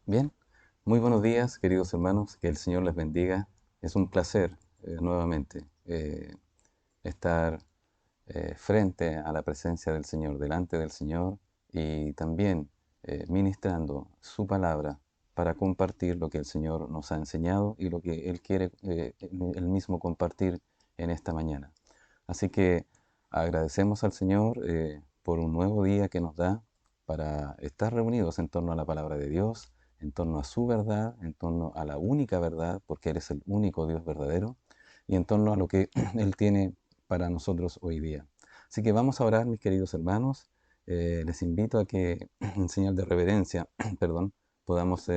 Bien, muy buenos días, queridos hermanos, que el Señor les bendiga. Es un placer nuevamente estar frente a la presencia del Señor, delante del Señor y también ministrando su palabra para compartir lo que el Señor nos ha enseñado y lo que Él quiere Él mismo compartir en esta mañana. Así que agradecemos al Señor por un nuevo día que nos da para estar reunidos en torno a la palabra de Dios, en torno a su verdad, en torno a la única verdad, porque Él es el único Dios verdadero, y en torno a lo que Él tiene para nosotros hoy día. Así que vamos a orar, mis queridos hermanos. Les invito a que, en señal de reverencia, perdón, podamos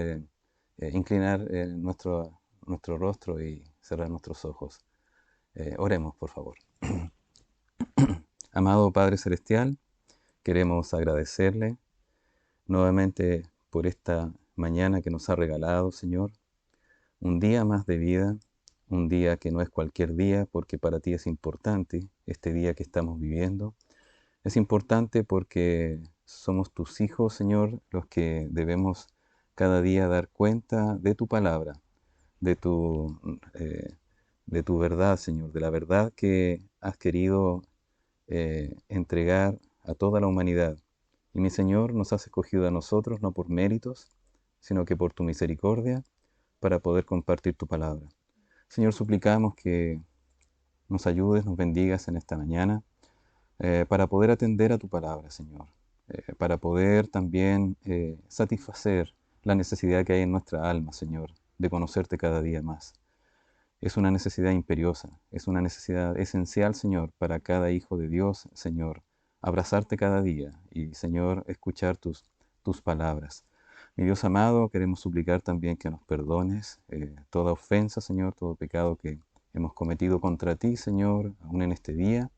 inclinar nuestro rostro y cerrar nuestros ojos. Oremos, por favor. Amado Padre Celestial, queremos agradecerle nuevamente por esta mañana que nos ha regalado, Señor. Un día más de vida, un día que no es cualquier día, porque para ti es importante este día que estamos viviendo. Es importante porque somos tus hijos, Señor, los que debemos cada día dar cuenta de tu palabra, de tu, eh, de tu verdad, Señor, de la verdad que has querido entregar a toda la humanidad. Y mi Señor, nos has escogido a nosotros no por méritos, sino que por tu misericordia, para poder compartir tu palabra. Señor, suplicamos que nos ayudes, nos bendigas en esta mañana, para poder atender a tu palabra, Señor, para poder también satisfacer la necesidad que hay en nuestra alma, Señor, de conocerte cada día más. Es una necesidad imperiosa, es una necesidad esencial, Señor, para cada hijo de Dios, Señor, abrazarte cada día y, Señor, escuchar tus palabras. Mi Dios amado, queremos suplicar también que nos perdones toda ofensa, Señor, todo pecado que hemos cometido contra ti, Señor, aún en este día.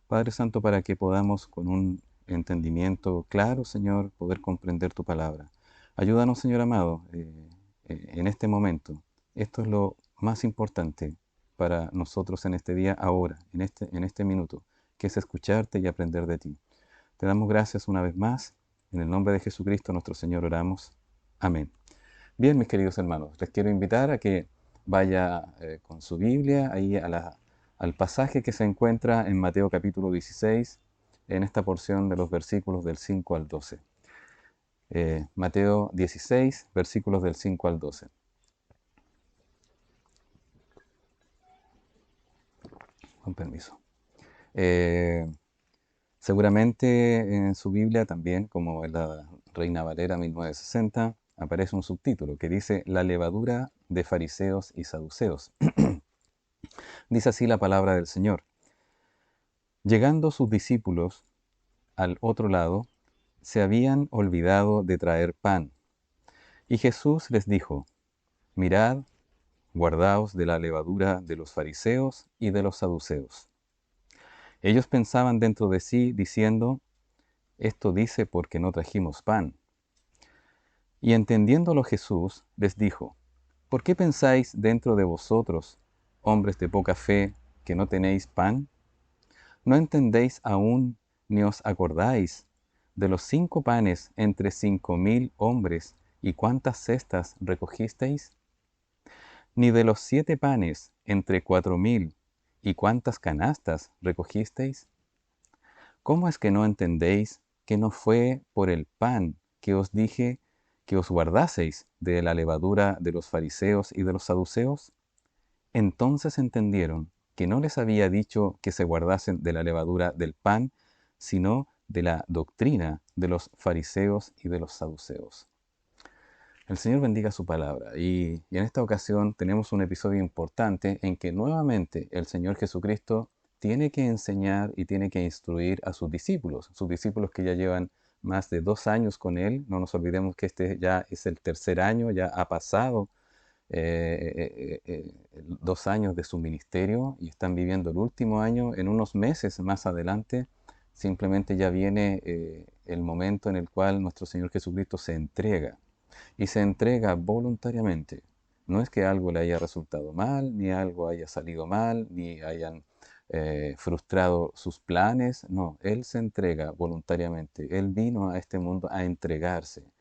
Padre Santo, para que podamos con un entendimiento claro, Señor, poder comprender tu palabra. Ayúdanos, Señor amado, en este momento. Esto es lo más importante para nosotros en este día, ahora, en este minuto, que es escucharte y aprender de ti. Te damos gracias una vez más. En el nombre de Jesucristo nuestro Señor oramos. Amén. Bien, mis queridos hermanos, les quiero invitar a que vaya con su Biblia ahí al pasaje que se encuentra en Mateo capítulo 16, en esta porción de los versículos del 5 al 12. Mateo 16, versículos del 5 al 12. Con permiso. Eh, Seguramente en su Biblia también, como en la Reina Valera 1960, aparece un subtítulo que dice La levadura de fariseos y saduceos. Dice así la palabra del Señor. Llegando sus discípulos al otro lado, se habían olvidado de traer pan. Y Jesús les dijo, mirad, guardaos de la levadura de los fariseos y de los saduceos. Ellos pensaban dentro de sí, diciendo, esto dice porque no trajimos pan. Y entendiéndolo Jesús les dijo, ¿por qué pensáis dentro de vosotros, hombres de poca fe, que no tenéis pan? ¿No entendéis aún ni os acordáis de los 5 panes entre 5.000 hombres y cuántas cestas recogisteis? ¿Ni de los 7 panes entre 4.000 y cuántas canastas recogisteis? ¿Cómo es que no entendéis que no fue por el pan que os dije que os guardaseis de la levadura de los fariseos y de los saduceos? Entonces entendieron que no les había dicho que se guardasen de la levadura del pan, sino de la doctrina de los fariseos y de los saduceos. El Señor bendiga su palabra y en esta ocasión tenemos un episodio importante en que nuevamente el Señor Jesucristo tiene que enseñar y tiene que instruir a sus discípulos que ya llevan más de 2 años con Él. No nos olvidemos que este ya es el tercer año, ya ha pasado 2 años de su ministerio y están viviendo el último año. En unos meses más adelante, simplemente ya viene el momento en el cual nuestro Señor Jesucristo se entrega y se entrega voluntariamente. No es que algo le haya resultado mal, ni algo haya salido mal, ni hayan frustrado sus planes. No, Él se entrega voluntariamente. Él vino a este mundo a entregarse.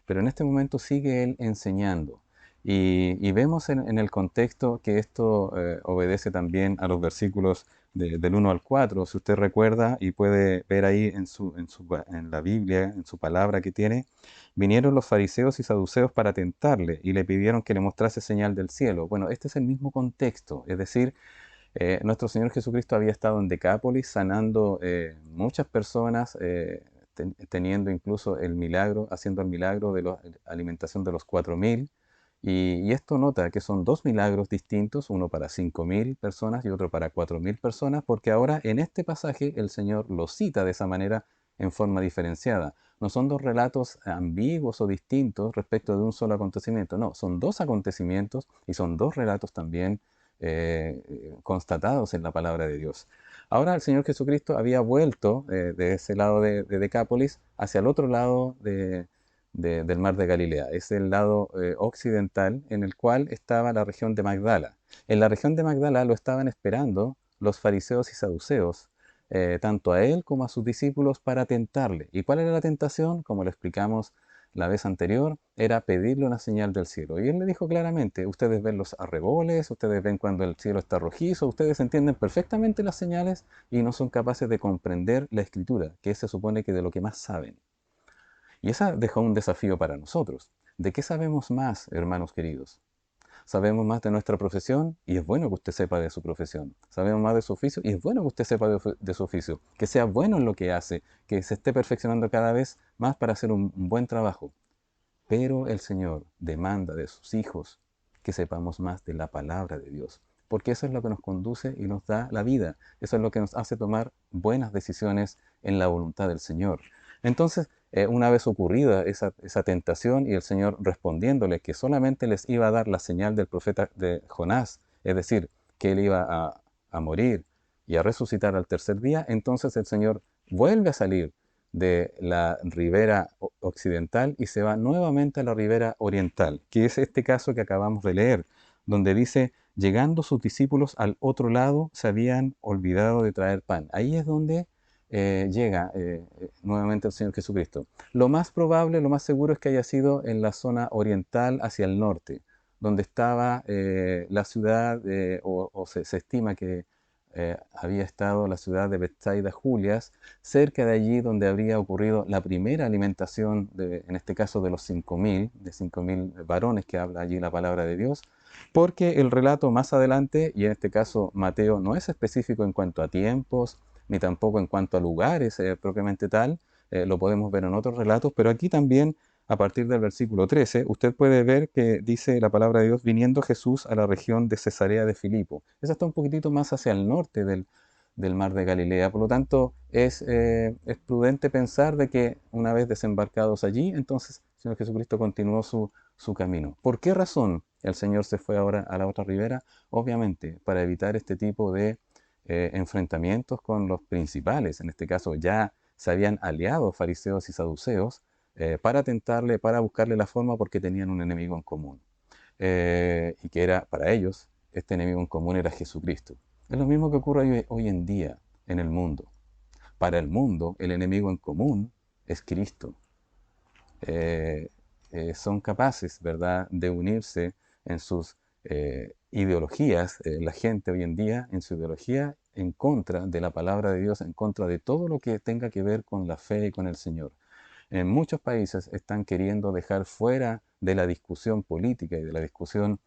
pero en este momento sigue Él enseñando. Y vemos en el contexto que esto obedece también a los versículos del 1 al 4. Si usted recuerda y puede ver ahí en la Biblia, en su palabra que tiene, vinieron los fariseos y saduceos para tentarle y le pidieron que le mostrase señal del cielo. Bueno, este es el mismo contexto, es decir, nuestro Señor Jesucristo había estado en Decápolis sanando muchas personas, teniendo incluso el milagro, haciendo el milagro de la alimentación de los 4.000. Y esto nota que son dos milagros distintos, uno para 5.000 personas y otro para 4.000 personas, porque ahora en este pasaje el Señor lo cita de esa manera en forma diferenciada. No son dos relatos ambiguos o distintos respecto de un solo acontecimiento, no, son dos acontecimientos y son dos relatos también constatados en la palabra de Dios. Ahora el Señor Jesucristo había vuelto de ese lado de Decápolis hacia el otro lado del mar de Galilea. Es el lado occidental en el cual estaba la región de Magdala. En la región de Magdala lo estaban esperando los fariseos y saduceos, tanto a él como a sus discípulos para tentarle. ¿Y cuál era la tentación? Como lo explicamos la vez anterior, era pedirle una señal del cielo. Y él le dijo claramente, ustedes ven los arreboles, ustedes ven cuando el cielo está rojizo, ustedes entienden perfectamente las señales y no son capaces de comprender la escritura, que se supone que de lo que más saben. Y esa dejó un desafío para nosotros. ¿De qué sabemos más, hermanos queridos? Sabemos más de nuestra profesión y es bueno que usted sepa de su profesión. Sabemos más de su oficio y es bueno que usted sepa de su oficio. Que sea bueno en lo que hace, que se esté perfeccionando cada vez más para hacer un buen trabajo. Pero el Señor demanda de sus hijos que sepamos más de la palabra de Dios, porque eso es lo que nos conduce y nos da la vida. Eso es lo que nos hace tomar buenas decisiones en la voluntad del Señor. Entonces, una vez ocurrida esa tentación y el Señor respondiéndole que solamente les iba a dar la señal del profeta de Jonás, es decir, que él iba a morir y a resucitar al tercer día, entonces el Señor vuelve a salir de la ribera occidental y se va nuevamente a la ribera oriental, que es este caso que acabamos de leer, donde dice, llegando sus discípulos al otro lado, se habían olvidado de traer pan. Ahí es donde llega nuevamente el Señor Jesucristo. Lo más probable, lo más seguro es que haya sido en la zona oriental hacia el norte, donde estaba la ciudad, o se estima que había estado la ciudad de Bethsaida Julias, cerca de allí donde habría ocurrido la primera alimentación, en este caso de los 5.000, de 5.000 varones que habla allí la palabra de Dios, porque el relato más adelante, y en este caso Mateo no es específico en cuanto a tiempos, ni tampoco en cuanto a lugares propiamente tal, lo podemos ver en otros relatos, pero aquí también a partir del versículo 13, usted puede ver que dice la palabra de Dios, viniendo Jesús a la región de Cesarea de Filipo. Esa está un poquitito más hacia el norte del mar de Galilea. Por lo tanto, es prudente pensar de que una vez desembarcados allí, entonces el Señor Jesucristo continuó su camino. ¿Por qué razón el Señor se fue ahora a la otra ribera? Obviamente, para evitar este tipo de enfrentamientos con los principales. En este caso, ya se habían aliado fariseos y saduceos para tentarle, para buscarle la forma porque tenían un enemigo en común. Y que era para ellos, este enemigo en común era Jesucristo. Es lo mismo que ocurre hoy en día en el mundo. Para el mundo, el enemigo en común es Cristo. Eh, son capaces, ¿verdad?, de unirse en sus ideologías, la gente hoy en día, en su ideología, en contra de la palabra de Dios, en contra de todo lo que tenga que ver con la fe y con el Señor. En muchos países están queriendo dejar fuera de la discusión política y de la discusión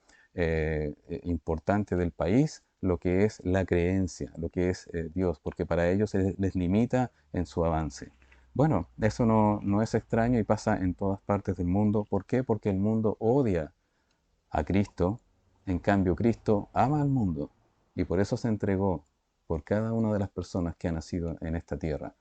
importante del país lo que es la creencia, lo que es Dios, porque para ellos les limita en su avance. Bueno, eso no es extraño y pasa en todas partes del mundo. ¿Por qué? Porque el mundo odia a Cristo, en cambio Cristo ama al mundo y por eso se entregó por cada una de las personas que han nacido en esta tierra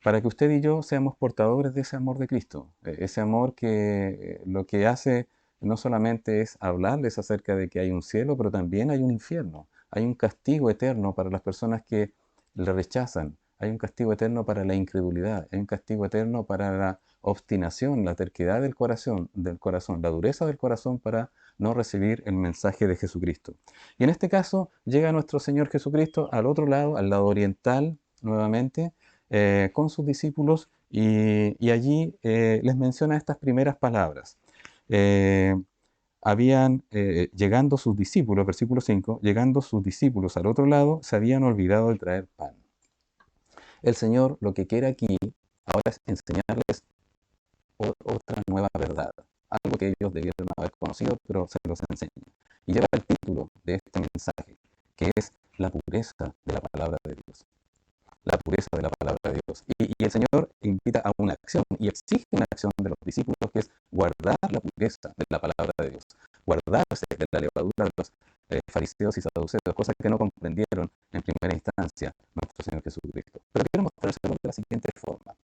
para que usted y yo seamos portadores de ese amor de Cristo, ese amor que lo que hace no solamente es hablarles acerca de que hay un cielo, pero también hay un infierno, hay un castigo eterno para las personas que le rechazan, hay un castigo eterno para la incredulidad, hay un castigo eterno para la obstinación, la terquedad del corazón, la dureza del corazón para no recibir el mensaje de Jesucristo. Y en este caso llega nuestro Señor Jesucristo al otro lado, al lado oriental, nuevamente, con sus discípulos Y allí les menciona estas primeras palabras. Eh, llegando sus discípulos, versículo 5, llegando sus discípulos al otro lado, se habían olvidado de traer pan. El Señor lo que quiere aquí ahora es enseñarles otra nueva verdad, algo que ellos debieron haber conocido, pero se los enseña. Y lleva el título de este mensaje, que es la pureza de la palabra de Dios. La pureza de la palabra de Dios. Y el Señor invita a una acción y exige una acción de los discípulos, que es guardar la pureza de la palabra de Dios, guardarse de la levadura de los fariseos y saduceos, cosas que no comprendieron en primera instancia nuestro Señor Jesucristo. Pero quiero mostrárselo de la siguiente forma.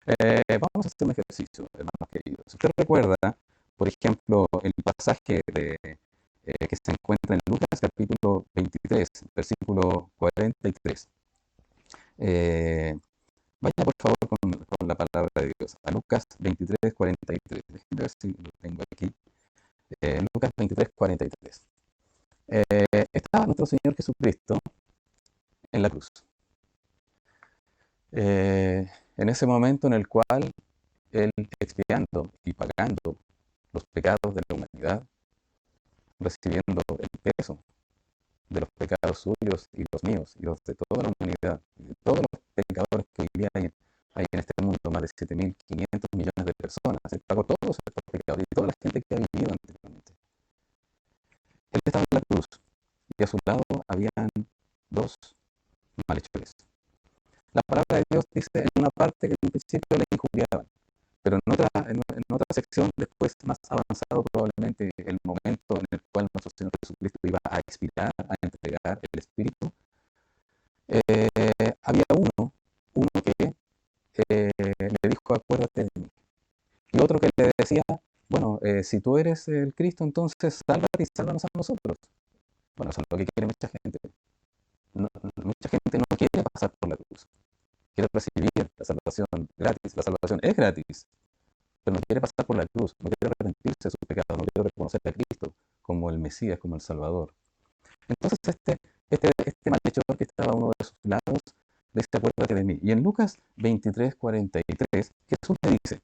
Vamos a hacer un ejercicio, hermanos queridos. Si usted recuerda, por ejemplo, el pasaje que se encuentra en Lucas capítulo 23, versículo 43. Vaya por favor con la palabra de Dios a Lucas 23, 43. Déjenme ver si lo tengo aquí. Lucas 23, 43. Estaba nuestro Señor Jesucristo en la cruz. En ese momento en el cual Él expiando y pagando los pecados de la humanidad, recibiendo el peso de los pecados suyos y los míos y los de toda la humanidad, y de todos los pecadores que hoy día hay en este mundo, más de 7.500 millones de personas. Él pagó todos estos pecados y toda la gente que ha vivido anteriormente. Él estaba en la cruz y a su lado habían dos malhechores. La palabra de Dios dice en una parte que en principio le injuriaban, pero en otra sección, después más avanzado, probablemente el momento en el cual nuestro Señor Jesucristo iba a expirar, a entregar el Espíritu, había uno que le dijo, acuérdate de mí. Y otro que le decía, bueno, si tú eres el Cristo, entonces sálvate y sálvanos a nosotros. Bueno, eso es lo que quiere mucha gente. Mucha gente no quiere pasar por la cruz. Quiere recibir la salvación gratis. La salvación es gratis, pero no quiere pasar por la cruz, no quiere arrepentirse de sus pecados, no quiere reconocer a Cristo como el Mesías, como el Salvador. Entonces este malhechor que estaba a uno de sus lados le dice, acuérdate de mí. Y en Lucas 23, 43, Jesús le dice,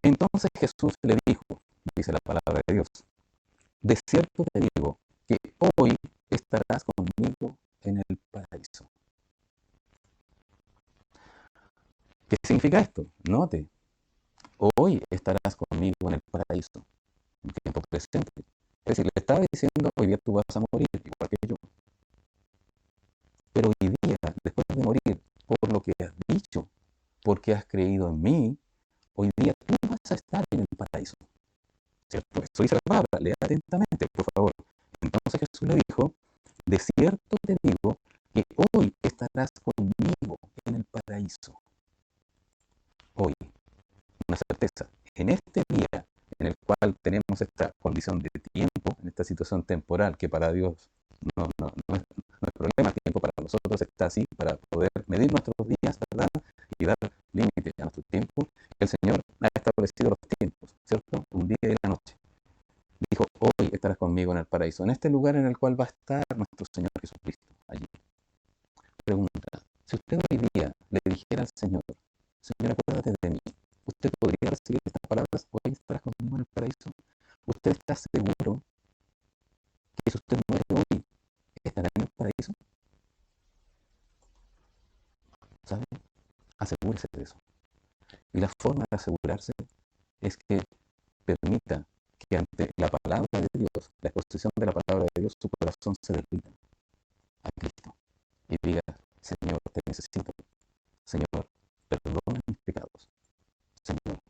entonces Jesús le dijo, dice la palabra de Dios, de cierto te digo que hoy estarás conmigo en el paraíso. ¿Qué significa esto? Note, hoy estarás conmigo en el paraíso, en tiempo presente. Es decir, le estaba diciendo, hoy día tú vas a morir, igual que yo. Pero hoy día, después de morir, por lo que has dicho, porque has creído en mí, hoy día tú vas a estar en el paraíso. ¿Cierto? Eso dice la palabra, lea atentamente, por favor. Entonces Jesús le dijo, de cierto te digo que hoy estarás conmigo en el paraíso. Hoy, una certeza. En este día en el cual tenemos esta condición de tiempo, en esta situación temporal que para Dios no es problema, el tiempo para nosotros está así para poder medir nuestros días, ¿verdad? Y dar límite a nuestro tiempo. El Señor ha establecido los tiempos, ¿cierto? Un día y la noche. Dijo, hoy estarás conmigo en el paraíso, en este lugar en el cual va a estar nuestro Señor Jesucristo, allí. Pregunta, si usted hoy día le dijera al Señor, Señor, acuérdate de mí, ¿usted podría recibir estas palabras, hoy estarás conmigo en el paraíso? ¿Usted está seguro que si usted muere hoy, estará en el paraíso? ¿Sabe? Asegúrese de eso. Y la forma de asegurarse es que permita que ante la palabra de Dios, la exposición de la palabra de Dios, su corazón se derrita a Cristo y diga, Señor, te necesito. Señor, perdona mis pecados. Señor,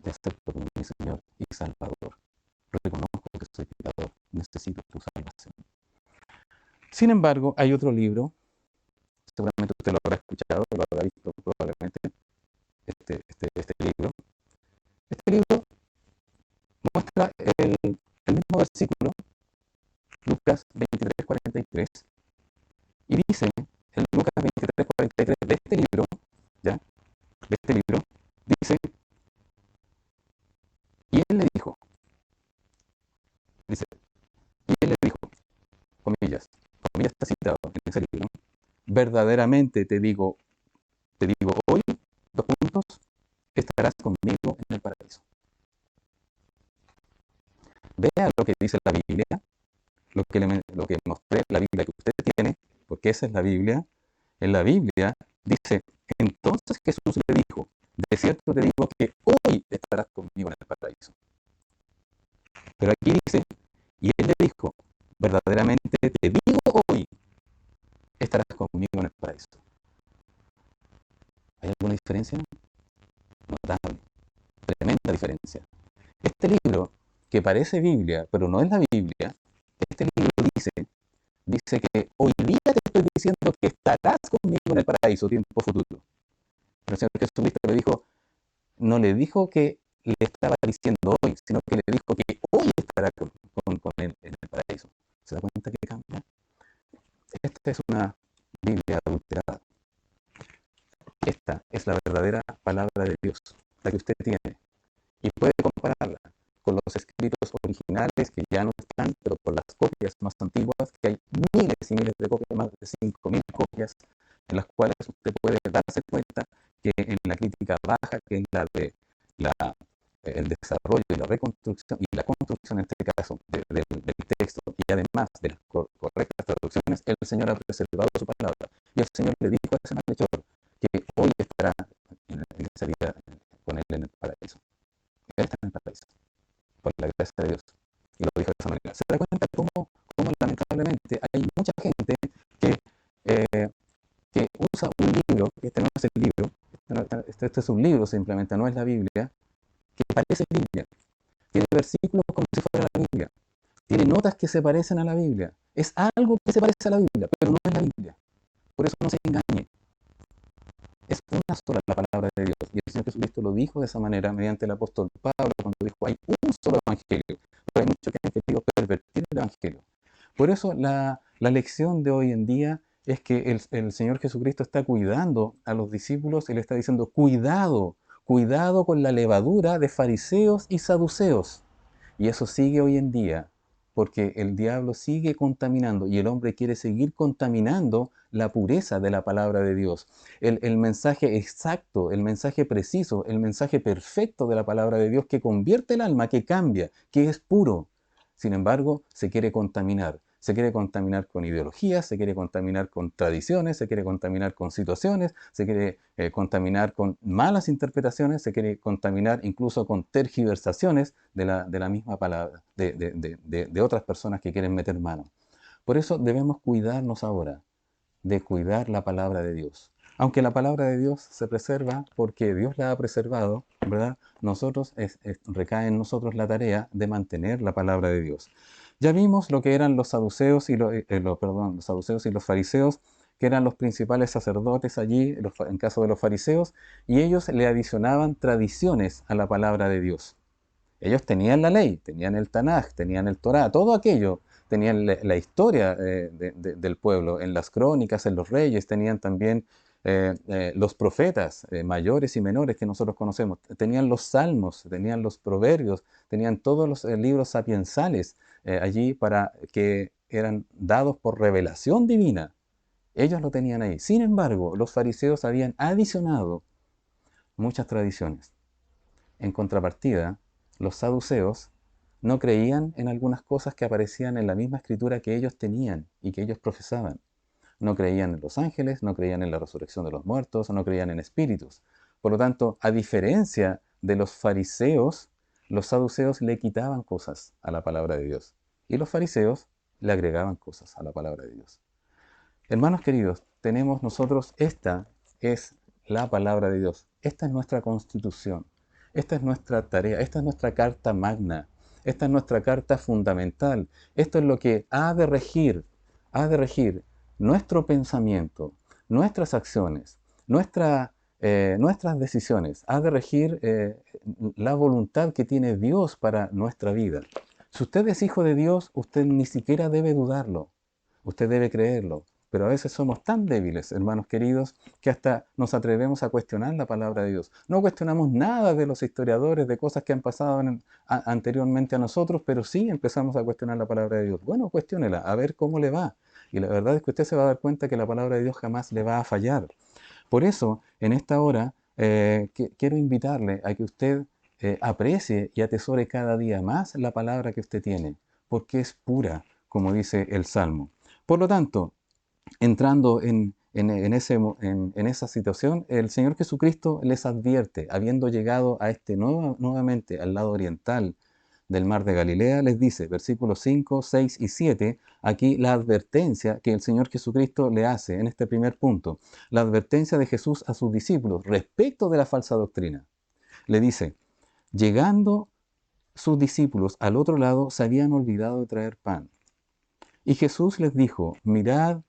te acepto como mi Señor y Salvador. Reconozco que soy pecador, necesito tu salvación. Sin embargo, hay otro libro, seguramente usted lo habrá escuchado, lo habrá visto probablemente, este libro. Este libro muestra el mismo versículo, Lucas 23, 43, y dice, en Lucas 23, 43 de este libro, ¿ya? De este libro, dice, y él le dijo, dice, y él le dijo, comillas está citado en ese libro, verdaderamente te digo que dice la Biblia, lo que mostré, la Biblia que usted tiene, porque esa es la Biblia. En la Biblia dice, entonces Jesús le dijo, de cierto te digo que hoy estarás conmigo en el paraíso. Pero aquí dice, y él le dijo, verdaderamente te digo hoy, estarás conmigo en el paraíso. ¿Hay alguna diferencia? Notable, tremenda diferencia. Este libro, que parece Biblia, pero no es la Biblia, este libro dice que hoy día te estoy diciendo que estarás conmigo en el paraíso, tiempo futuro. Pero el Señor Jesucristo le dijo, no le dijo que le estaba diciendo hoy, sino que le dijo que hoy estará con él en el paraíso. ¿Se da cuenta que cambia? Esta es una Biblia adulterada. Esta es la verdadera palabra de Dios, la que usted tiene. Y puede compararla con los escritos originales que ya no están, pero con las copias más antiguas, que hay miles y miles de copias, más de 5.000 copias, en las cuales usted puede darse cuenta que en la crítica baja, que es la de el desarrollo y la reconstrucción, y la construcción en este caso del texto, y además de las correctas traducciones, el Señor ha preservado su palabra. Y el Señor le dijo a ese malhechor que hoy estará en esa vida con él en el paraíso. Él está en el paraíso, por la gracia de Dios. Y lo dijo de esa manera. ¿Se da cuenta cómo lamentablemente hay mucha gente que, eh, que usa un libro, que este no es el libro, este es un libro simplemente, no es la Biblia, que parece Biblia? Tiene versículos como si fuera la Biblia. Tiene notas que se parecen a la Biblia. Es algo que se parece a la Biblia, pero no es la Biblia. Por eso no se engañe. Es una sola la palabra de Dios. Y el Señor Jesucristo lo dijo de esa manera mediante el apóstol Pablo cuando dijo, hay un solo evangelio. Pero hay muchos que han querido pervertir el evangelio. Por eso la lección de hoy en día es que el Señor Jesucristo está cuidando a los discípulos y le está diciendo, cuidado, cuidado con la levadura de fariseos y saduceos. Y eso sigue hoy en día, porque el diablo sigue contaminando y el hombre quiere seguir contaminando la pureza de la palabra de Dios. El mensaje exacto, el mensaje preciso, el mensaje perfecto de la palabra de Dios que convierte el alma, que cambia, que es puro. Sin embargo, se quiere contaminar. Se quiere contaminar con ideologías, se quiere contaminar con tradiciones, se quiere contaminar con situaciones, se quiere contaminar con malas interpretaciones, se quiere contaminar incluso con tergiversaciones de la misma palabra, de otras personas que quieren meter mano. Por eso debemos cuidarnos ahora de cuidar la palabra de Dios. Aunque la palabra de Dios se preserva porque Dios la ha preservado, ¿verdad? Recae en nosotros la tarea de mantener la palabra de Dios. Ya vimos lo que eran los saduceos y los saduceos y los fariseos, que eran los principales sacerdotes allí, en caso de los fariseos, y ellos le adicionaban tradiciones a la palabra de Dios. Ellos tenían la ley, tenían el Tanaj, tenían el Torá, todo aquello, tenían la historia del pueblo, en las crónicas, en los reyes, tenían también los profetas mayores y menores que nosotros conocemos, tenían los salmos, tenían los proverbios, tenían todos los libros sapiensales allí para que eran dados por revelación divina. Ellos lo tenían ahí. Sin embargo, los fariseos habían adicionado muchas tradiciones. En contrapartida, los saduceos no creían en algunas cosas que aparecían en la misma escritura que ellos tenían y que ellos profesaban. No creían en los ángeles, no creían en la resurrección de los muertos, no creían en espíritus. Por lo tanto, a diferencia de los fariseos, los saduceos le quitaban cosas a la palabra de Dios y los fariseos le agregaban cosas a la palabra de Dios. Hermanos queridos, tenemos nosotros, esta es la palabra de Dios, esta es nuestra constitución, esta es nuestra tarea, esta es nuestra carta magna, esta es nuestra carta fundamental, esto es lo que ha de regir nuestro pensamiento, nuestras acciones, nuestras decisiones, ha de regir la voluntad que tiene Dios para nuestra vida. Si usted es hijo de Dios, usted ni siquiera debe dudarlo, usted debe creerlo. Pero a veces somos tan débiles, hermanos queridos, que hasta nos atrevemos a cuestionar la palabra de Dios. No cuestionamos nada de los historiadores, de cosas que han pasado anteriormente a nosotros, pero sí empezamos a cuestionar la palabra de Dios. Bueno, cuestiónela, a ver cómo le va. Y la verdad es que usted se va a dar cuenta que la palabra de Dios jamás le va a fallar. Por eso, en esta hora, quiero invitarle a que usted aprecie y atesore cada día más la palabra que usted tiene. porque es pura, como dice el Salmo. Por lo tanto, entrando en esa situación, el Señor Jesucristo les advierte, habiendo llegado a nuevamente al lado oriental del mar de Galilea, les dice, versículos 5, 6 y 7, aquí la advertencia que el Señor Jesucristo le hace en este primer punto, la advertencia de Jesús a sus discípulos respecto de la falsa doctrina. Le dice, llegando sus discípulos al otro lado, se habían olvidado de traer pan. Y Jesús les dijo, mirad,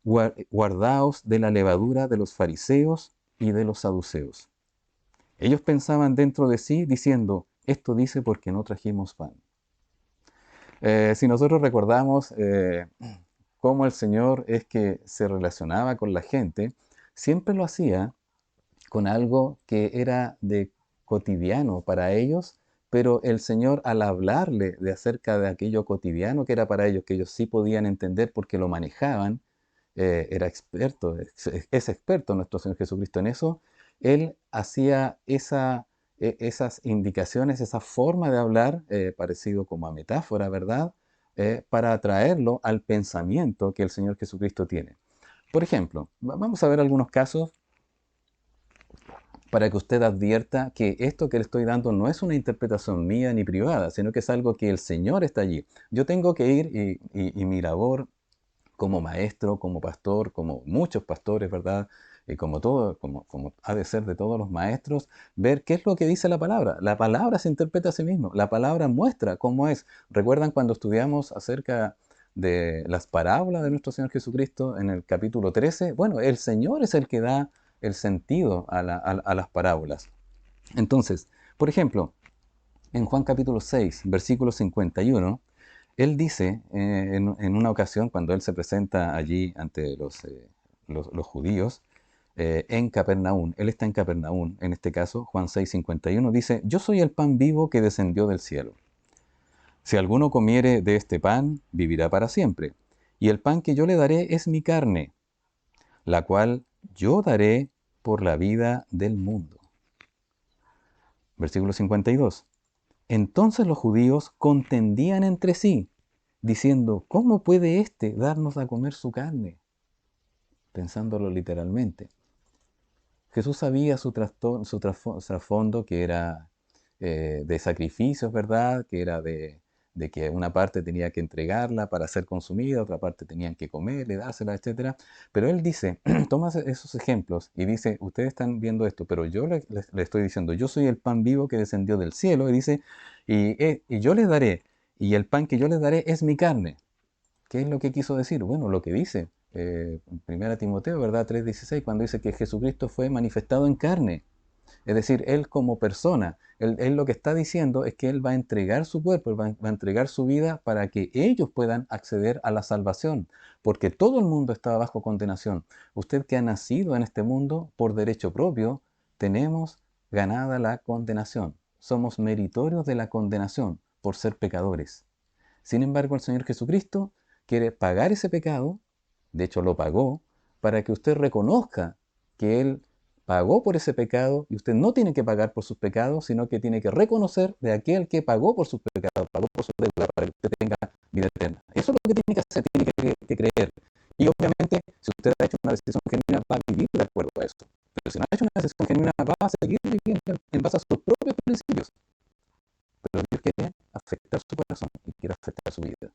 guardaos de la levadura de los fariseos y de los saduceos. Ellos pensaban dentro de sí, diciendo, esto dice porque no trajimos pan. Si nosotros recordamos cómo el Señor es que se relacionaba con la gente, siempre lo hacía con algo que era de cotidiano para ellos, pero el Señor al hablarle de acerca de aquello cotidiano que era para ellos, que ellos sí podían entender porque lo manejaban, era experto, es experto nuestro Señor Jesucristo en eso, Él hacía esas indicaciones, esa forma de hablar, parecido como a metáfora, ¿verdad? Para atraerlo al pensamiento que el Señor Jesucristo tiene. Por ejemplo, vamos a ver algunos casos para que usted advierta que esto que le estoy dando no es una interpretación mía ni privada, sino que es algo que el Señor está allí. Yo tengo que ir y mi labor como maestro, como pastor, como muchos pastores, ¿verdad? Y como todo, como ha de ser de todos los maestros, ver qué es lo que dice la palabra. La palabra se interpreta a sí mismo, la palabra muestra cómo es. ¿Recuerdan cuando estudiamos acerca de las parábolas de nuestro Señor Jesucristo en el capítulo 13? Bueno, el Señor es el que da el sentido a las parábolas. Entonces, por ejemplo, en Juan capítulo 6, versículo 51, él dice en una ocasión, cuando él se presenta allí ante los judíos, en Capernaum, él está en Capernaum, en este caso, Juan 6, 51, dice, yo soy el pan vivo que descendió del cielo. Si alguno comiere de este pan, vivirá para siempre. Y el pan que yo le daré es mi carne, la cual yo daré por la vida del mundo. Versículo 52. Entonces los judíos contendían entre sí, diciendo, ¿cómo puede éste darnos a comer su carne? Pensándolo literalmente. Jesús sabía su trasfondo, que era de sacrificios, ¿verdad? Que era de que una parte tenía que entregarla para ser consumida, otra parte tenían que comerle, dársela, etcétera. Pero él dice, toma esos ejemplos y dice, ustedes están viendo esto, pero yo le estoy diciendo, yo soy el pan vivo que descendió del cielo, y dice, y yo les daré, y el pan que yo les daré es mi carne. ¿Qué es lo que quiso decir? Bueno, lo que dice en 1 Timoteo, ¿verdad? 3:16, cuando dice que Jesucristo fue manifestado en carne. Es decir, Él como persona, él lo que está diciendo es que Él va a entregar su cuerpo, Él va a entregar su vida para que ellos puedan acceder a la salvación, porque todo el mundo está bajo condenación. Usted que ha nacido en este mundo por derecho propio, tenemos ganada la condenación. Somos meritorios de la condenación por ser pecadores. Sin embargo, el Señor Jesucristo quiere pagar ese pecado, de hecho lo pagó, para que usted reconozca que Él pagó por ese pecado y usted no tiene que pagar por sus pecados, sino que tiene que reconocer de aquel que pagó por sus pecados, pagó por su deuda para que usted tenga vida eterna. Eso es lo que tiene que hacer, tiene que creer. Y obviamente, si usted ha hecho una decisión genuina, va a vivir de acuerdo a eso. Pero si no ha hecho una decisión genuina, va a seguir viviendo en base a sus propios principios. Pero Dios quiere afectar su corazón y quiere afectar su vida.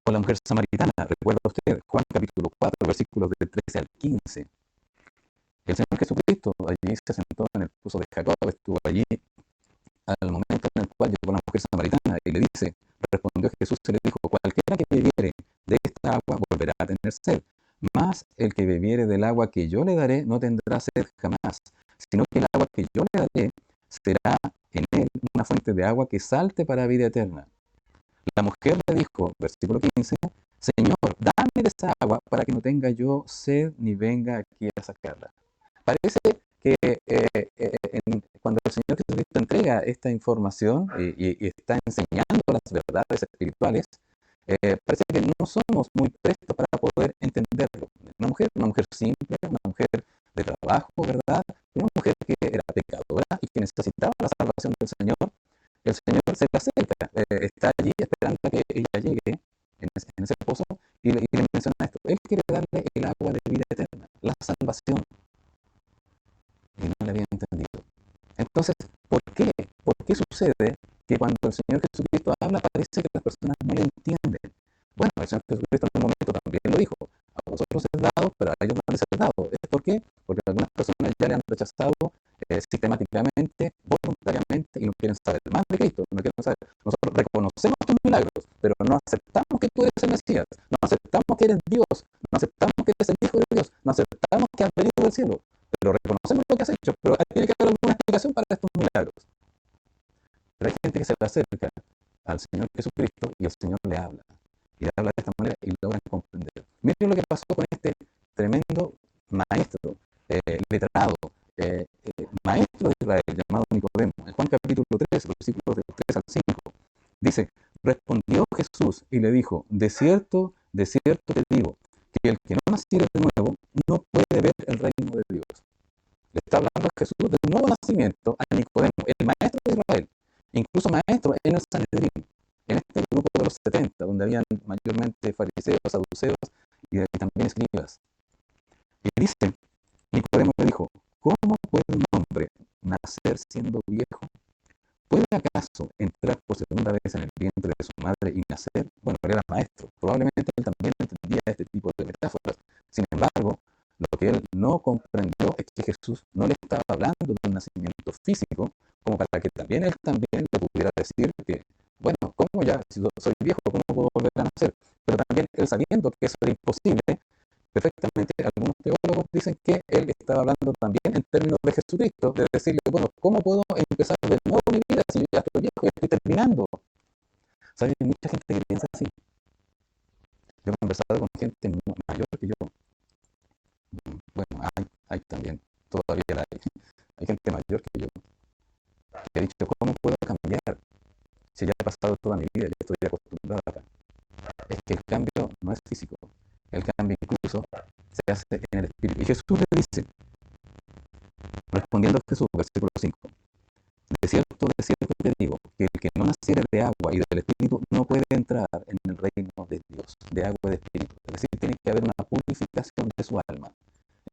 Con la mujer samaritana, recuerda usted, Juan capítulo 4, versículos del 13 al 15. El Señor Jesucristo allí se sentó en el pozo de Jacob, estuvo allí al momento en el cual llegó la mujer samaritana y le dice, respondió Jesús y le dijo, cualquiera que bebiere de esta agua volverá a tener sed, mas el que bebiere del agua que yo le daré no tendrá sed jamás, sino que el agua que yo le daré será en él una fuente de agua que salte para vida eterna. La mujer le dijo, versículo 15, Señor, dame de esa agua para que no tenga yo sed ni venga aquí a sacarla. Parece que cuando el Señor Jesucristo entrega esta información y está enseñando las verdades espirituales, parece que no somos muy prestos para poder entenderlo. Una mujer simple, una mujer de trabajo, ¿verdad? Una mujer que era pecadora y que necesitaba la salvación del Señor, el Señor se le acerca, está allí esperando a que ella llegue en ese pozo y le menciona esto. Él quiere darle el agua de vida eterna, la salvación, y no le había entendido. Entonces, ¿por qué? ¿Por qué sucede que cuando el Señor Jesucristo habla parece que las personas no le entienden? Bueno, el Señor Jesucristo en un momento también lo dijo. A vosotros es dado, pero a ellos no les es dado. ¿Es por qué? Porque algunas personas ya le han rechazado sistemáticamente, voluntariamente, y no quieren saber más de Cristo, no quieren saber. Nosotros reconocemos tus milagros, pero no aceptamos que tú eres el Mesías, no aceptamos que eres Dios, no aceptamos que eres el Hijo de Dios, no aceptamos que has venido del cielo, pero reconocemos lo que has hecho, pero tiene que haber alguna explicación para estos milagros. Pero hay gente que se le acerca al Señor Jesucristo y el Señor le habla. Y le habla de esta manera y logran comprender. Miren lo que pasó con este tremendo maestro, letrado, maestro de Israel, llamado Nicodemo. En Juan capítulo 3, versículos del 3 al 5, dice, respondió Jesús y le dijo, de cierto te digo, que el que no naciere de nuevo no puede ver el reino de Dios. Le está hablando a Jesús del nuevo nacimiento a Nicodemo, el maestro de Israel, incluso maestro en el Sanedrín, en este grupo de los 70, donde habían mayormente fariseos, saduceos y también escribas. Y dice, Nicodemo le dijo, ¿cómo puede un hombre nacer siendo viejo? ¿Puede acaso entrar por segunda vez en el vientre de su madre y nacer? Bueno, él era maestro, probablemente él también entendía este tipo de metáforas. Sin embargo, lo que él no comprendió es que Jesús no le estaba hablando de un nacimiento físico, como para que también él también le pudiera decir que, bueno, ¿cómo ya, si soy viejo, cómo puedo volver a nacer? Pero también él sabiendo que eso era imposible, perfectamente algunos teólogos dicen que él estaba hablando también en términos de Jesucristo, de decirle, bueno, ¿cómo puedo empezar de nuevo mi vida si yo ya estoy viejo y estoy terminando? ¿Sabes? Hay mucha gente que piensa así. Yo he conversado con gente mayor que yo. Bueno, hay también, todavía la hay. Hay gente mayor que yo que ha dicho, ¿cómo puedo cambiar? Si ya he pasado toda mi vida, ya estoy acostumbrado acá. Es que el cambio no es físico. El cambio incluso se hace en el espíritu. Y Jesús le dice, respondiendo a Jesús, versículo 5, de cierto te digo, que el que no naciere de agua y del espíritu no puede entrar en el reino de Dios, de agua y de espíritu. Es decir, tiene que haber una purificación de su alma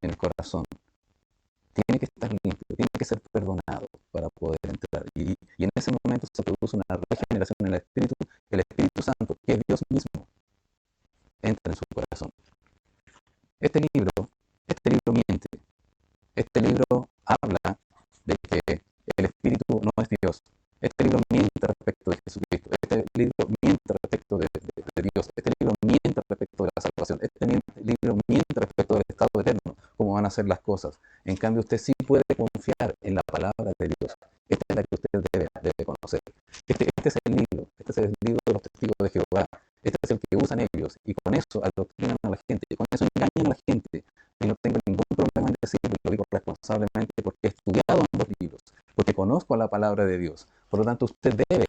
en el corazón. Tiene que estar limpio, tiene que ser perdonado para poder entrar. Y en ese momento se produce una regeneración en el Espíritu Santo, que es Dios mismo, entra en su corazón. Este libro miente. Este libro habla de que el Espíritu no es Dios. Este libro miente respecto de Jesucristo. Este libro miente respecto de Dios. Este libro miente respecto de la salvación. Este libro miente respecto del estado eterno, cómo van a ser las cosas. En cambio, usted sí puede confiar en la palabra de Dios. Esta es la que usted debe conocer. Este es el libro. Este es el libro de los testigos de Jehová. Este es el que usan ellos. Y con eso adoctrinan a la gente. Y con eso engañan a la gente. Y no tengo ningún problema en decirlo, lo digo responsablemente porque he estudiado ambos libros, porque conozco la palabra de Dios. Por lo tanto, usted debe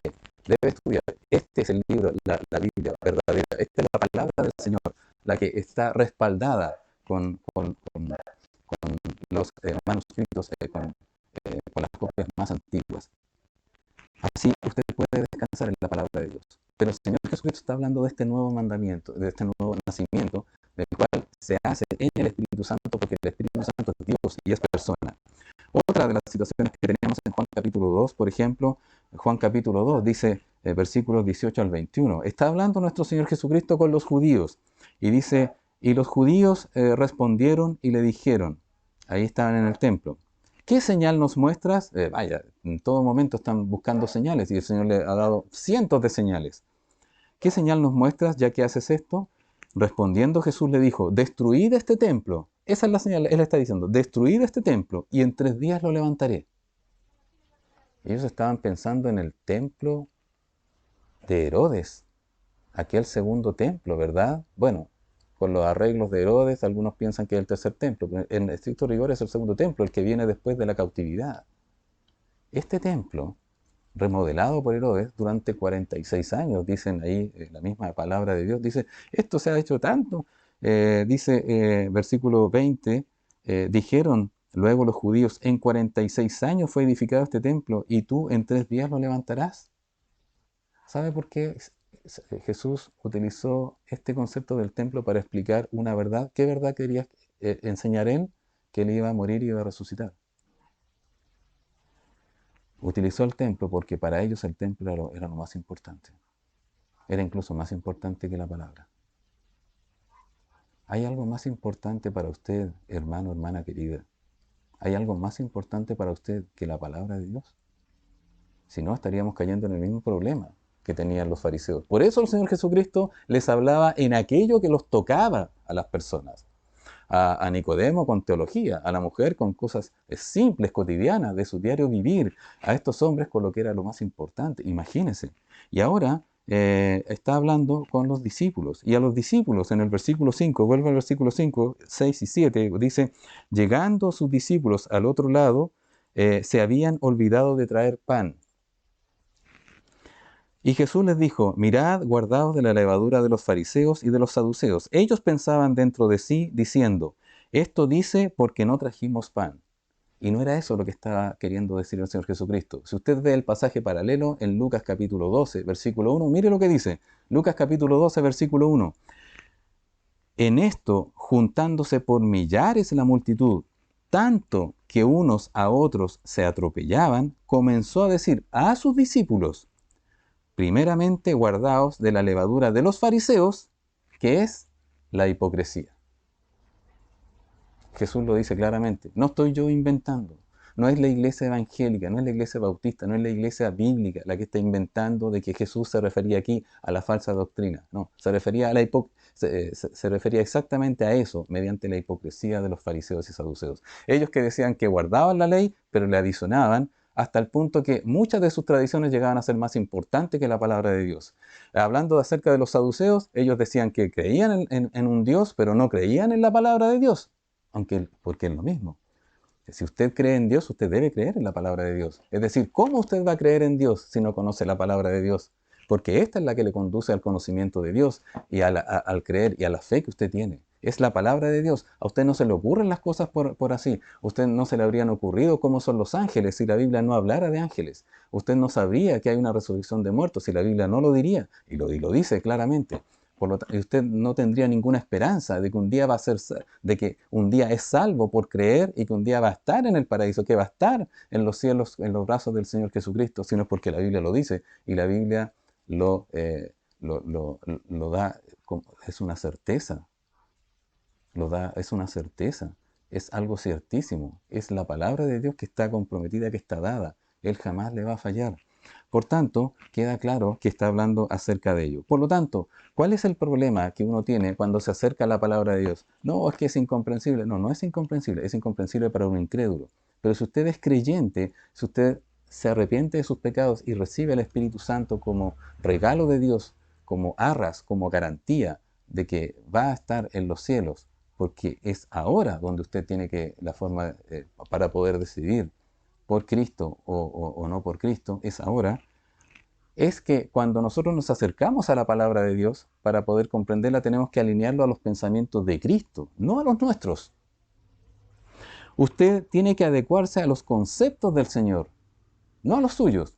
estudiar. Este es el libro, la Biblia verdadera. Esta es la palabra del Señor, la que está respaldada con los manuscritos, con las copias más antiguas. Así usted puede descansar en la palabra de Dios. Pero el Señor Jesucristo está hablando de este nuevo mandamiento, de este nuevo nacimiento, del cual se hace en el Espíritu Santo, porque el Espíritu Santo es Dios y es persona. Otra de las situaciones que teníamos en Juan capítulo 2, por ejemplo, Juan capítulo 2 dice, versículos 18 al 21, está hablando nuestro Señor Jesucristo con los judíos y dice, y los judíos respondieron y le dijeron, ahí estaban en el templo, ¿qué señal nos muestras? Vaya, en todo momento están buscando señales y el Señor le ha dado cientos de señales. ¿Qué señal nos muestras ya que haces esto? Respondiendo Jesús le dijo, destruid este templo. Esa es la señal, él está diciendo, destruid este templo y en 3 días lo levantaré. Ellos estaban pensando en el templo de Herodes, aquel segundo templo, ¿verdad? Bueno, con los arreglos de Herodes, algunos piensan que es el tercer templo, pero en estricto rigor es el segundo templo, el que viene después de la cautividad. Este templo, remodelado por Herodes durante 46 años, dicen ahí la misma palabra de Dios, dice, esto se ha hecho tanto, dice versículo 20, dijeron Luego los judíos, en 46 años fue edificado este templo y tú en 3 días lo levantarás. ¿Sabe por qué Jesús utilizó este concepto del templo para explicar una verdad? ¿Qué verdad quería enseñar él? Que él iba a morir y iba a resucitar. Utilizó el templo porque para ellos el templo era lo más importante. Era incluso más importante que la palabra. ¿Hay algo más importante para usted, hermano, hermana querida? ¿Hay algo más importante para usted que la palabra de Dios? Si no, estaríamos cayendo en el mismo problema que tenían los fariseos. Por eso el Señor Jesucristo les hablaba en aquello que los tocaba a las personas. A Nicodemo con teología, a la mujer con cosas simples, cotidianas, de su diario vivir, a estos hombres con lo que era lo más importante, imagínense. Y ahora está hablando con los discípulos, y a los discípulos en el versículo 5, vuelve al versículo 5, 6 y 7, dice, llegando sus discípulos al otro lado, se habían olvidado de traer pan. Y Jesús les dijo, mirad, guardaos de la levadura de los fariseos y de los saduceos. Ellos pensaban dentro de sí, diciendo, esto dice porque no trajimos pan. Y no era eso lo que estaba queriendo decir el Señor Jesucristo. Si usted ve el pasaje paralelo en Lucas capítulo 12, versículo 1, mire lo que dice. Lucas capítulo 12, versículo 1. En esto, juntándose por millares la multitud, tanto que unos a otros se atropellaban, comenzó a decir a sus discípulos, primeramente guardaos de la levadura de los fariseos, que es la hipocresía. Jesús lo dice claramente, no estoy yo inventando. No es la iglesia evangélica, no es la iglesia bautista, no es la iglesia bíblica la que está inventando de que Jesús se refería aquí a la falsa doctrina. No, se refería a se refería exactamente a eso, mediante la hipocresía de los fariseos y saduceos. Ellos que decían que guardaban la ley, pero le adicionaban, hasta el punto que muchas de sus tradiciones llegaban a ser más importantes que la palabra de Dios. Hablando acerca de los saduceos, ellos decían que creían en un Dios, pero no creían en la palabra de Dios, porque es lo mismo. Si usted cree en Dios, usted debe creer en la palabra de Dios. Es decir, ¿cómo usted va a creer en Dios si no conoce la palabra de Dios? Porque esta es la que le conduce al conocimiento de Dios y al creer y a la fe que usted tiene. Es la palabra de Dios. A usted no se le ocurren las cosas por así. A usted no se le habrían ocurrido cómo son los ángeles si la Biblia no hablara de ángeles. Usted no sabría que hay una resurrección de muertos si la Biblia no lo diría. Y lo dice claramente. Usted no tendría ninguna esperanza de que un día va a ser, de que un día es salvo por creer y que un día va a estar en el paraíso, que va a estar en los cielos, en los brazos del Señor Jesucristo, sino porque la Biblia lo dice y la Biblia lo da, es una certeza, es una certeza, es algo ciertísimo, es la palabra de Dios que está comprometida, que está dada, Él jamás le va a fallar. Por tanto, queda claro que está hablando acerca de ello. Por lo tanto, ¿cuál es el problema que uno tiene cuando se acerca a la palabra de Dios? No, es que es incomprensible. No, no es incomprensible para un incrédulo. Pero si usted es creyente, si usted se arrepiente de sus pecados y recibe al Espíritu Santo como regalo de Dios, como arras, como garantía de que va a estar en los cielos, porque es ahora donde usted tiene que, la forma para poder decidir por Cristo o no por Cristo, es ahora, es que cuando nosotros nos acercamos a la palabra de Dios, para poder comprenderla tenemos que alinearlo a los pensamientos de Cristo, no a los nuestros. Usted tiene que adecuarse a los conceptos del Señor, no a los suyos.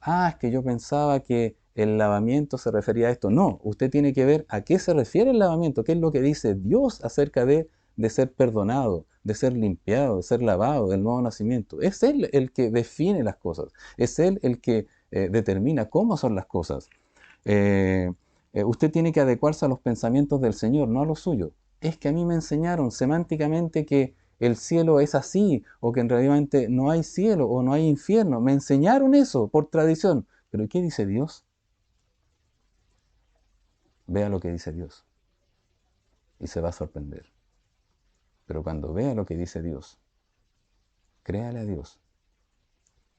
Ah, es que yo pensaba que el lavamiento se refería a esto. No, usted tiene que ver a qué se refiere el lavamiento, qué es lo que dice Dios acerca de ser perdonado, de ser limpiado, de ser lavado, del nuevo nacimiento. Es Él el que define las cosas, es Él el que determina cómo son las cosas. Usted tiene que adecuarse a los pensamientos del Señor, no a los suyos. Es que a mí me enseñaron semánticamente que el cielo es así, o que en realidad no hay cielo o no hay infierno. Me enseñaron eso por tradición. Pero ¿qué dice Dios? Vea lo que dice Dios y se va a sorprender. Pero cuando vea lo que dice Dios, créale a Dios.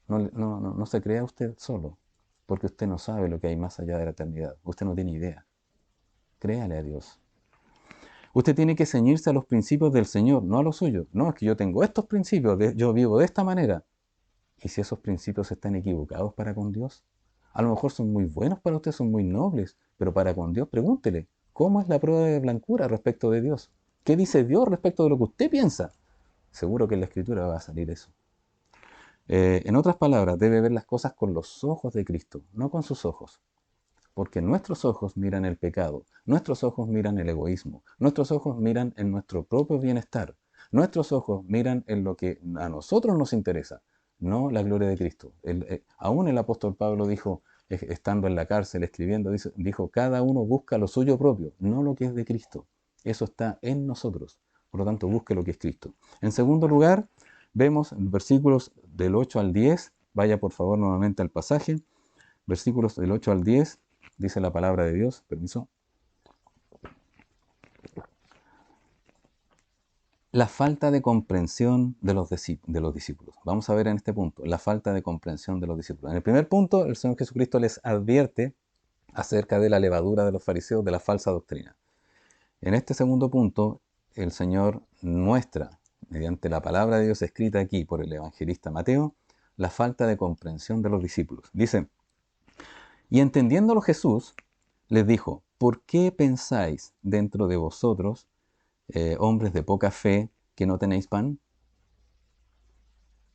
No se crea usted solo, porque usted no sabe lo que hay más allá de la eternidad. Usted no tiene idea. Créale a Dios. Usted tiene que ceñirse a los principios del Señor, no a los suyos. No, es que yo tengo estos principios, yo vivo de esta manera. ¿Y si esos principios están equivocados para con Dios? A lo mejor son muy buenos para usted, son muy nobles, pero para con Dios pregúntele, ¿cómo es la prueba de blancura respecto de Dios? ¿Qué dice Dios respecto de lo que usted piensa? Seguro que en la Escritura va a salir eso. En otras palabras, debe ver las cosas con los ojos de Cristo, no con sus ojos. Porque nuestros ojos miran el pecado, nuestros ojos miran el egoísmo, nuestros ojos miran en nuestro propio bienestar, nuestros ojos miran en lo que a nosotros nos interesa, no la gloria de Cristo. Aún el apóstol Pablo dijo, estando en la cárcel escribiendo, dijo, cada uno busca lo suyo propio, no lo que es de Cristo. Eso está en nosotros. Por lo tanto, busque lo que es Cristo. En segundo lugar, vemos versículos del 8 al 10. Vaya por favor nuevamente al pasaje. Versículos del 8 al 10. Dice la palabra de Dios, permiso. La falta de comprensión de los discípulos. Vamos a ver en este punto, la falta de comprensión de los discípulos. En el primer punto, el Señor Jesucristo les advierte acerca de la levadura de los fariseos, de la falsa doctrina. En este segundo punto, el Señor muestra, mediante la palabra de Dios escrita aquí por el evangelista Mateo, la falta de comprensión de los discípulos. Dice, y entendiéndolo Jesús, les dijo, ¿por qué pensáis dentro de vosotros, hombres de poca fe, que no tenéis pan?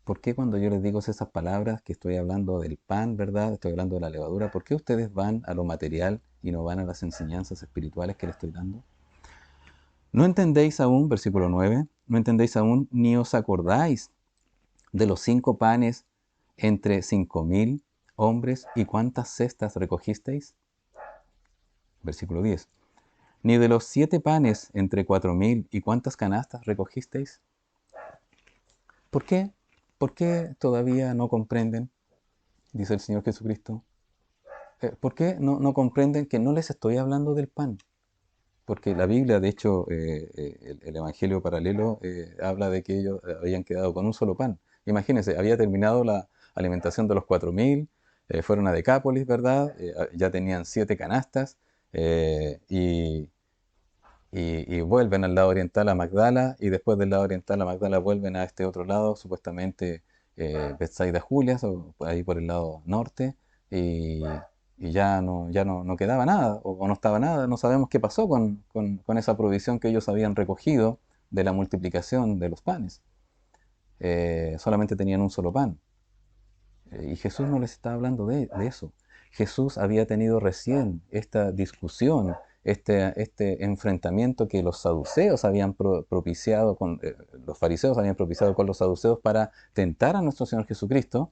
¿Por qué cuando yo les digo esas palabras, que estoy hablando del pan, ¿verdad? Estoy hablando de la levadura, ¿por qué ustedes van a lo material y no van a las enseñanzas espirituales que les estoy dando? ¿No entendéis aún, versículo 9, no entendéis aún, ni os acordáis de los 5 panes entre 5.000 hombres y cuántas cestas recogisteis? Versículo 10. Ni de los 7 panes entre 4.000 y cuántas canastas recogisteis. ¿Por qué? ¿Por qué todavía no comprenden? Dice el Señor Jesucristo. ¿Por qué no comprenden que no les estoy hablando del pan? Porque la Biblia, de hecho, el Evangelio paralelo habla de que ellos habían quedado con un solo pan. Imagínense, había terminado la alimentación de los 4.000, fueron a Decápolis, ¿verdad? Ya tenían 7 canastas y vuelven al lado oriental a Magdala y después del lado oriental a Magdala vuelven a este otro lado, supuestamente Betsaida Julias, o ahí por el lado norte, y, y ya no quedaba nada, o no estaba nada, no sabemos qué pasó con esa provisión que ellos habían recogido de la multiplicación de los panes. Solamente tenían un solo pan. Y Jesús no les estaba hablando de eso. Jesús había tenido recién esta discusión, este enfrentamiento que los saduceos habían propiciado los fariseos habían propiciado con los saduceos para tentar a nuestro Señor Jesucristo,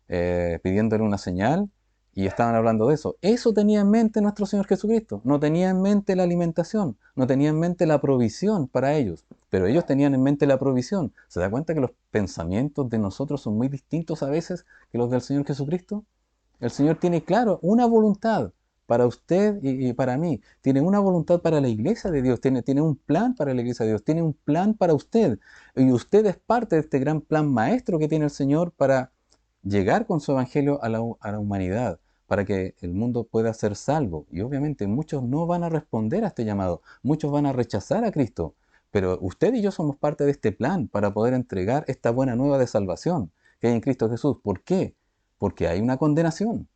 pidiéndole una señal, y estaban hablando de eso. Eso tenía en mente nuestro Señor Jesucristo. No tenía en mente la alimentación, no tenía en mente la provisión para ellos, pero ellos tenían en mente la provisión. ¿Se da cuenta que los pensamientos de nosotros son muy distintos a veces que los del Señor Jesucristo? El Señor tiene, claro, una voluntad para usted y para mí. Tiene una voluntad para la iglesia de Dios, tiene un plan para la iglesia de Dios, tiene un plan para usted. Y usted es parte de este gran plan maestro que tiene el Señor para llegar con su evangelio a la humanidad, para que el mundo pueda ser salvo. Y obviamente muchos no van a responder a este llamado, muchos van a rechazar a Cristo. Pero usted y yo somos parte de este plan para poder entregar esta buena nueva de salvación que hay en Cristo Jesús. ¿Por qué? Porque hay una condenación.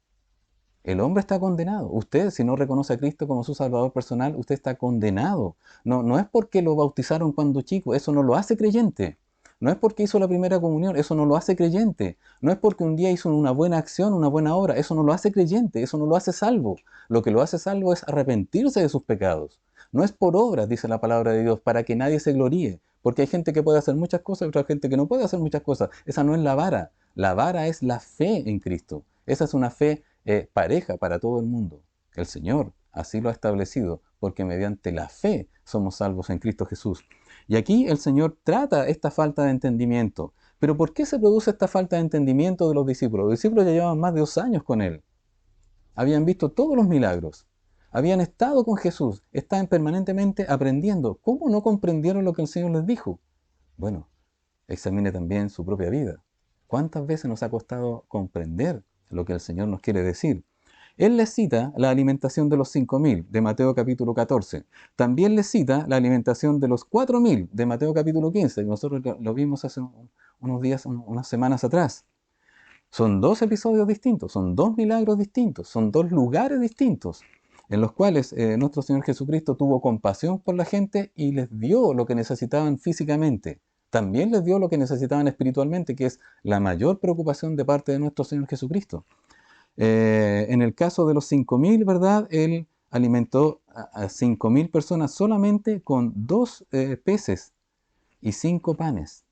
El hombre está condenado. Usted, si no reconoce a Cristo como su Salvador personal, usted está condenado. No es porque lo bautizaron cuando chico, eso no lo hace creyente. No es porque hizo la primera comunión, eso no lo hace creyente. No es porque un día hizo una buena acción, una buena obra, eso no lo hace creyente, eso no lo hace salvo. Lo que lo hace salvo es arrepentirse de sus pecados. No es por obras, dice la palabra de Dios, para que nadie se gloríe. Porque hay gente que puede hacer muchas cosas y otra gente que no puede hacer muchas cosas. Esa no es la vara. La vara es la fe en Cristo. Esa es una fe pareja para todo el mundo. El Señor así lo ha establecido, porque mediante la fe somos salvos en Cristo Jesús. Y aquí el Señor trata esta falta de entendimiento. Pero ¿por qué se produce esta falta de entendimiento de los discípulos? Los discípulos ya llevaban más de 2 años con Él. Habían visto todos los milagros. Habían estado con Jesús. Estaban permanentemente aprendiendo. ¿Cómo no comprendieron lo que el Señor les dijo? Bueno, examine también su propia vida. ¿Cuántas veces nos ha costado comprender lo que el Señor nos quiere decir? Él les cita la alimentación de los 5.000 de Mateo capítulo 14. También les cita la alimentación de los 4.000 de Mateo capítulo 15. Nosotros lo vimos hace unos días, unas semanas atrás. Son 2 episodios distintos, son 2 milagros distintos, son 2 lugares distintos en los cuales nuestro Señor Jesucristo tuvo compasión por la gente y les dio lo que necesitaban físicamente. también les dio lo que necesitaban espiritualmente, que es la mayor preocupación de parte de nuestro Señor Jesucristo. En el caso de los 5.000, ¿verdad? Él alimentó a 5.000 personas solamente con 2 peces y 5 panes.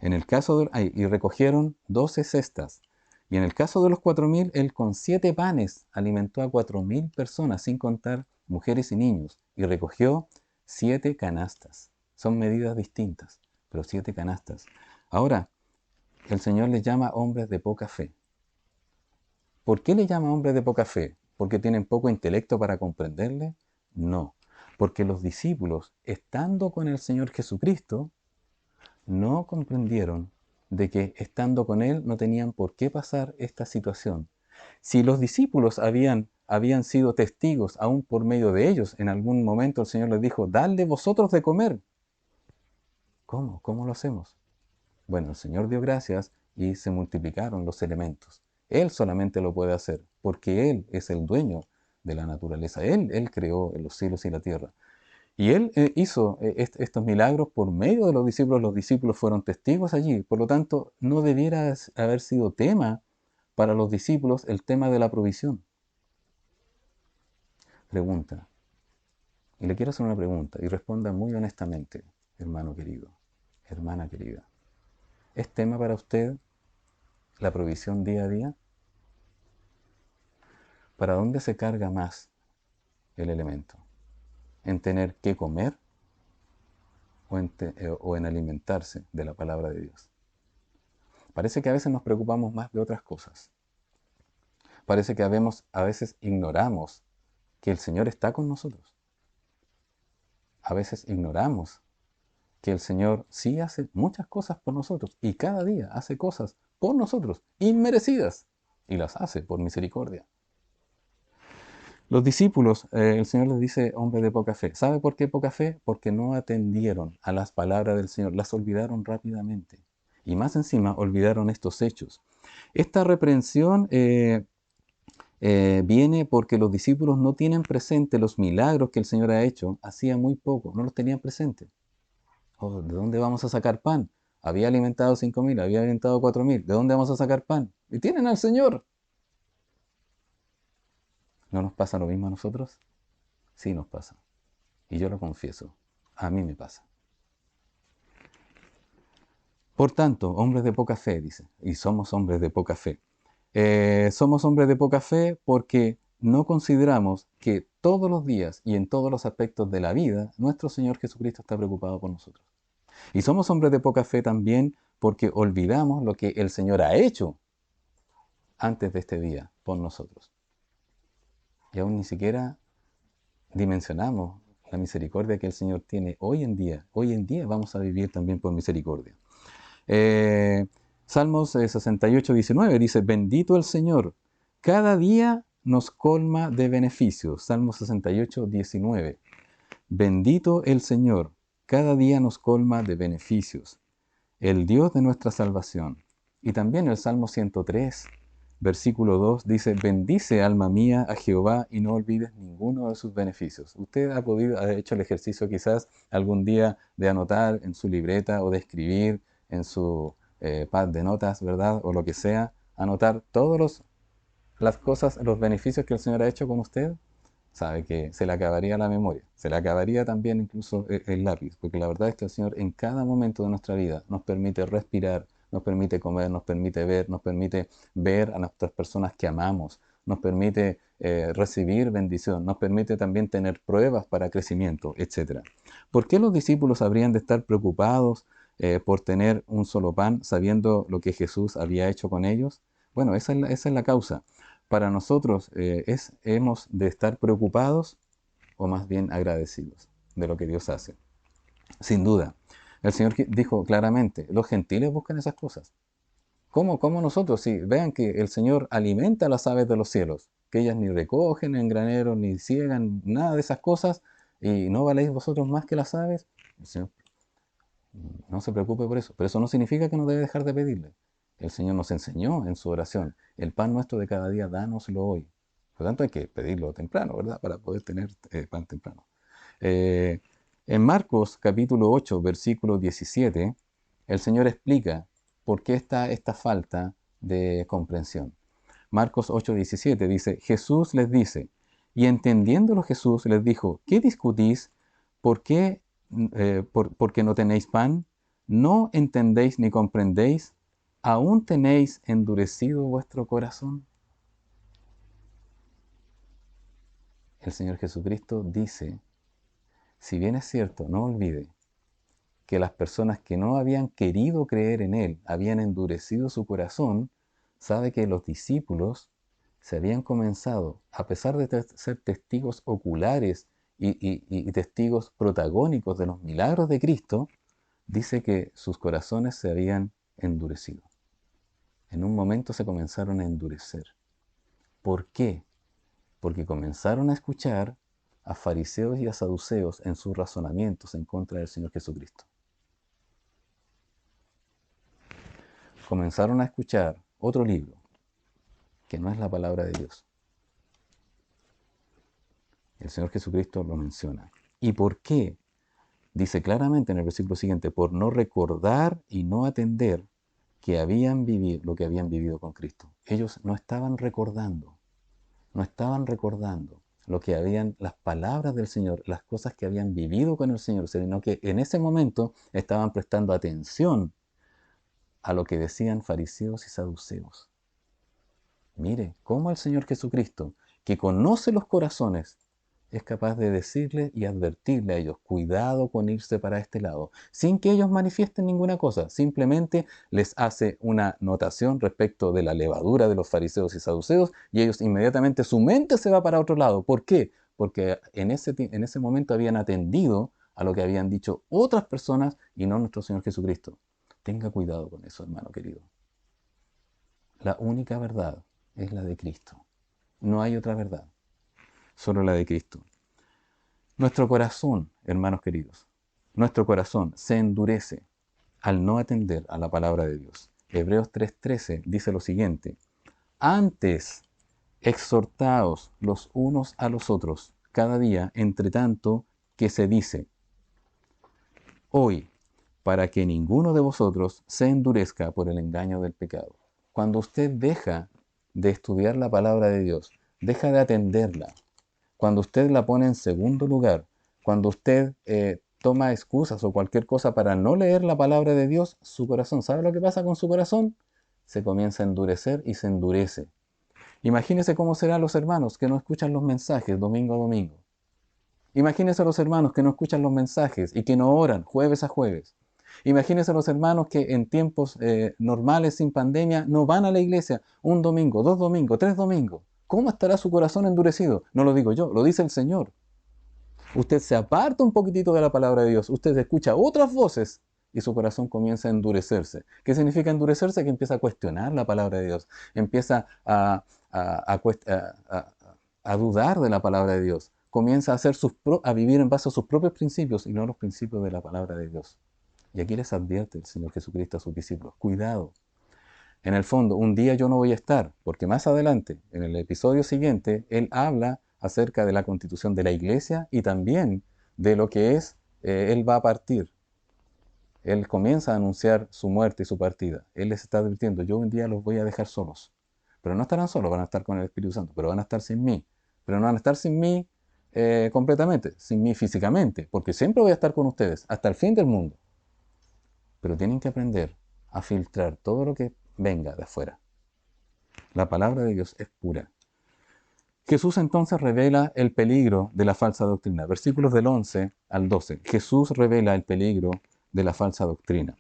En el caso y recogieron 12 cestas. Y en el caso de los 4.000, él con 7 panes alimentó a 4.000 personas, sin contar mujeres y niños. Y recogió 7 canastas. Son medidas distintas, pero 7 canastas. Ahora, el Señor les llama hombres de poca fe. ¿Por qué le llama hombres de poca fe? ¿Porque tienen poco intelecto para comprenderle? No, porque los discípulos, estando con el Señor Jesucristo, no comprendieron de que estando con Él no tenían por qué pasar esta situación. Si los discípulos habían sido testigos, aún por medio de ellos, en algún momento el Señor les dijo, dadle vosotros de comer. ¿Cómo? ¿Cómo lo hacemos? Bueno, el Señor dio gracias y se multiplicaron los elementos. Él solamente lo puede hacer, porque Él es el dueño de la naturaleza. Él creó los cielos y la tierra. Y Él hizo estos milagros por medio de los discípulos fueron testigos allí. Por lo tanto, no debiera haber sido tema para los discípulos el tema de la provisión. Pregunta. Y le quiero hacer una pregunta y responda muy honestamente, hermano querido, hermana querida. ¿Es tema para usted la provisión día a día? ¿Para dónde se carga más el elemento? ¿En tener que comer o en alimentarse de la palabra de Dios? Parece que a veces nos preocupamos más de otras cosas. Parece que a veces ignoramos que el Señor está con nosotros. A veces ignoramos que el Señor sí hace muchas cosas por nosotros y cada día hace cosas por nosotros, inmerecidas, y las hace por misericordia. Los discípulos, el Señor les dice, hombre de poca fe. ¿Sabe por qué poca fe? Porque no atendieron a las palabras del Señor, las olvidaron rápidamente. Y más encima, olvidaron estos hechos. Esta reprensión viene porque los discípulos no tienen presente los milagros que el Señor ha hecho hacía muy poco, no los tenían presentes. Oh, ¿de dónde vamos a sacar pan? Había alimentado 5.000, había alimentado 4.000, ¿de dónde vamos a sacar pan? Y tienen al Señor. ¿No nos pasa lo mismo a nosotros? Sí nos pasa. Y yo lo confieso, a mí me pasa. Por tanto, hombres de poca fe, dice, y somos hombres de poca fe. Somos hombres de poca fe porque no consideramos que todos los días y en todos los aspectos de la vida, nuestro Señor Jesucristo está preocupado por nosotros. Y somos hombres de poca fe también porque olvidamos lo que el Señor ha hecho antes de este día por nosotros. Y aún ni siquiera dimensionamos la misericordia que el Señor tiene hoy en día. Hoy en día vamos a vivir también por misericordia. Salmos 68, 19 dice, bendito el Señor, cada día nos colma de beneficios. Salmos 68, 19. Bendito el Señor, cada día nos colma de beneficios, el Dios de nuestra salvación. Y también el Salmo 103, versículo 2 dice, bendice alma mía a Jehová y no olvides ninguno de sus beneficios. Usted ha hecho el ejercicio quizás algún día de anotar en su libreta o de escribir en su pad de notas, ¿verdad? O lo que sea, anotar todas las cosas, los beneficios que el Señor ha hecho con usted. Sabe que se le acabaría la memoria, se le acabaría también incluso el lápiz, porque la verdad es que el Señor en cada momento de nuestra vida nos permite respirar, nos permite comer, nos permite ver a nuestras personas que amamos, nos permite recibir bendición, nos permite también tener pruebas para crecimiento, etc. ¿Por qué los discípulos habrían de estar preocupados por tener un solo pan, sabiendo lo que Jesús había hecho con ellos? Bueno, esa es la causa. Para nosotros hemos de estar preocupados o más bien agradecidos de lo que Dios hace. Sin duda, el Señor dijo claramente, los gentiles buscan esas cosas. ¿Cómo nosotros? Sí, vean que el Señor alimenta a las aves de los cielos, que ellas ni recogen en graneros, ni ciegan, nada de esas cosas, y no valéis vosotros más que las aves. El Señor no se preocupe por eso, pero eso no significa que no debe dejar de pedirle. El Señor nos enseñó en su oración, el pan nuestro de cada día, dánoslo hoy. Por lo tanto, hay que pedirlo temprano, ¿verdad? Para poder tener pan temprano. Eh, En Marcos capítulo 8, versículo 17, el Señor explica por qué está esta falta de comprensión. Marcos 8, 17 dice, Jesús les dice, y entendiéndolo Jesús les dijo, ¿qué discutís? ¿Por qué, porque no tenéis pan? ¿No entendéis ni comprendéis? ¿Aún tenéis endurecido vuestro corazón? El Señor Jesucristo dice, si bien es cierto, no olvide que las personas que no habían querido creer en Él habían endurecido su corazón, sabe que los discípulos se habían comenzado, a pesar de ser testigos oculares y testigos protagónicos de los milagros de Cristo, dice que sus corazones se habían endurecido. En un momento se comenzaron a endurecer. ¿Por qué? Porque comenzaron a escuchar a fariseos y a saduceos en sus razonamientos en contra del Señor Jesucristo. Comenzaron a escuchar otro libro, que no es la palabra de Dios. El Señor Jesucristo lo menciona. ¿Y por qué? Dice claramente en el versículo siguiente, por no recordar y no atender que habían vivido lo que habían vivido con Cristo. Ellos no estaban recordando lo que habían, las palabras del Señor, las cosas que habían vivido con el Señor, sino que en ese momento estaban prestando atención a lo que decían fariseos y saduceos. Mire, cómo el Señor Jesucristo, que conoce los corazones, es capaz de decirle y advertirle a ellos, cuidado con irse para este lado, sin que ellos manifiesten ninguna cosa, simplemente les hace una notación respecto de la levadura de los fariseos y saduceos y ellos inmediatamente su mente se va para otro lado. ¿Por qué? Porque en ese momento habían atendido a lo que habían dicho otras personas y no nuestro Señor Jesucristo. Tenga cuidado con eso, hermano querido. La única verdad es la de Cristo. No hay otra verdad, solo la de Cristo. Nuestro corazón, hermanos queridos, nuestro corazón se endurece al no atender a la palabra de Dios. Hebreos 3:13 dice lo siguiente, antes exhortaos los unos a los otros cada día, entre tanto que se dice, hoy, para que ninguno de vosotros se endurezca por el engaño del pecado. Cuando usted deja de estudiar la palabra de Dios, deja de atenderla, cuando usted la pone en segundo lugar, cuando usted toma excusas o cualquier cosa para no leer la palabra de Dios, su corazón, ¿sabe lo que pasa con su corazón? Se comienza a endurecer y se endurece. Imagínese cómo serán los hermanos que no escuchan los mensajes domingo a domingo. Imagínese a los hermanos que no escuchan los mensajes y que no oran jueves a jueves. Imagínese a los hermanos que en tiempos normales, sin pandemia, no van a la iglesia un domingo, dos domingos, tres domingos. ¿Cómo estará su corazón endurecido? No lo digo yo, lo dice el Señor. Usted se aparta un poquitito de la palabra de Dios, usted escucha otras voces y su corazón comienza a endurecerse. ¿Qué significa endurecerse? Que empieza a cuestionar la palabra de Dios, empieza a dudar de la palabra de Dios, comienza a vivir en base a sus propios principios y no a los principios de la palabra de Dios. Y aquí les advierte el Señor Jesucristo a sus discípulos, cuidado. En el fondo, un día yo no voy a estar, porque más adelante, en el episodio siguiente, Él habla acerca de la constitución de la iglesia y también de lo que es, Él va a partir. Él comienza a anunciar su muerte y su partida. Él les está advirtiendo, yo un día los voy a dejar solos. Pero no estarán solos, van a estar con el Espíritu Santo, pero van a estar sin mí. Pero no van a estar sin mí completamente, sin mí físicamente, porque siempre voy a estar con ustedes, hasta el fin del mundo. Pero tienen que aprender a filtrar todo lo que venga de afuera. La palabra de Dios es pura. Jesús entonces revela el peligro de la falsa doctrina. Versículos del 11 al 12. Jesús revela el peligro de la falsa doctrina.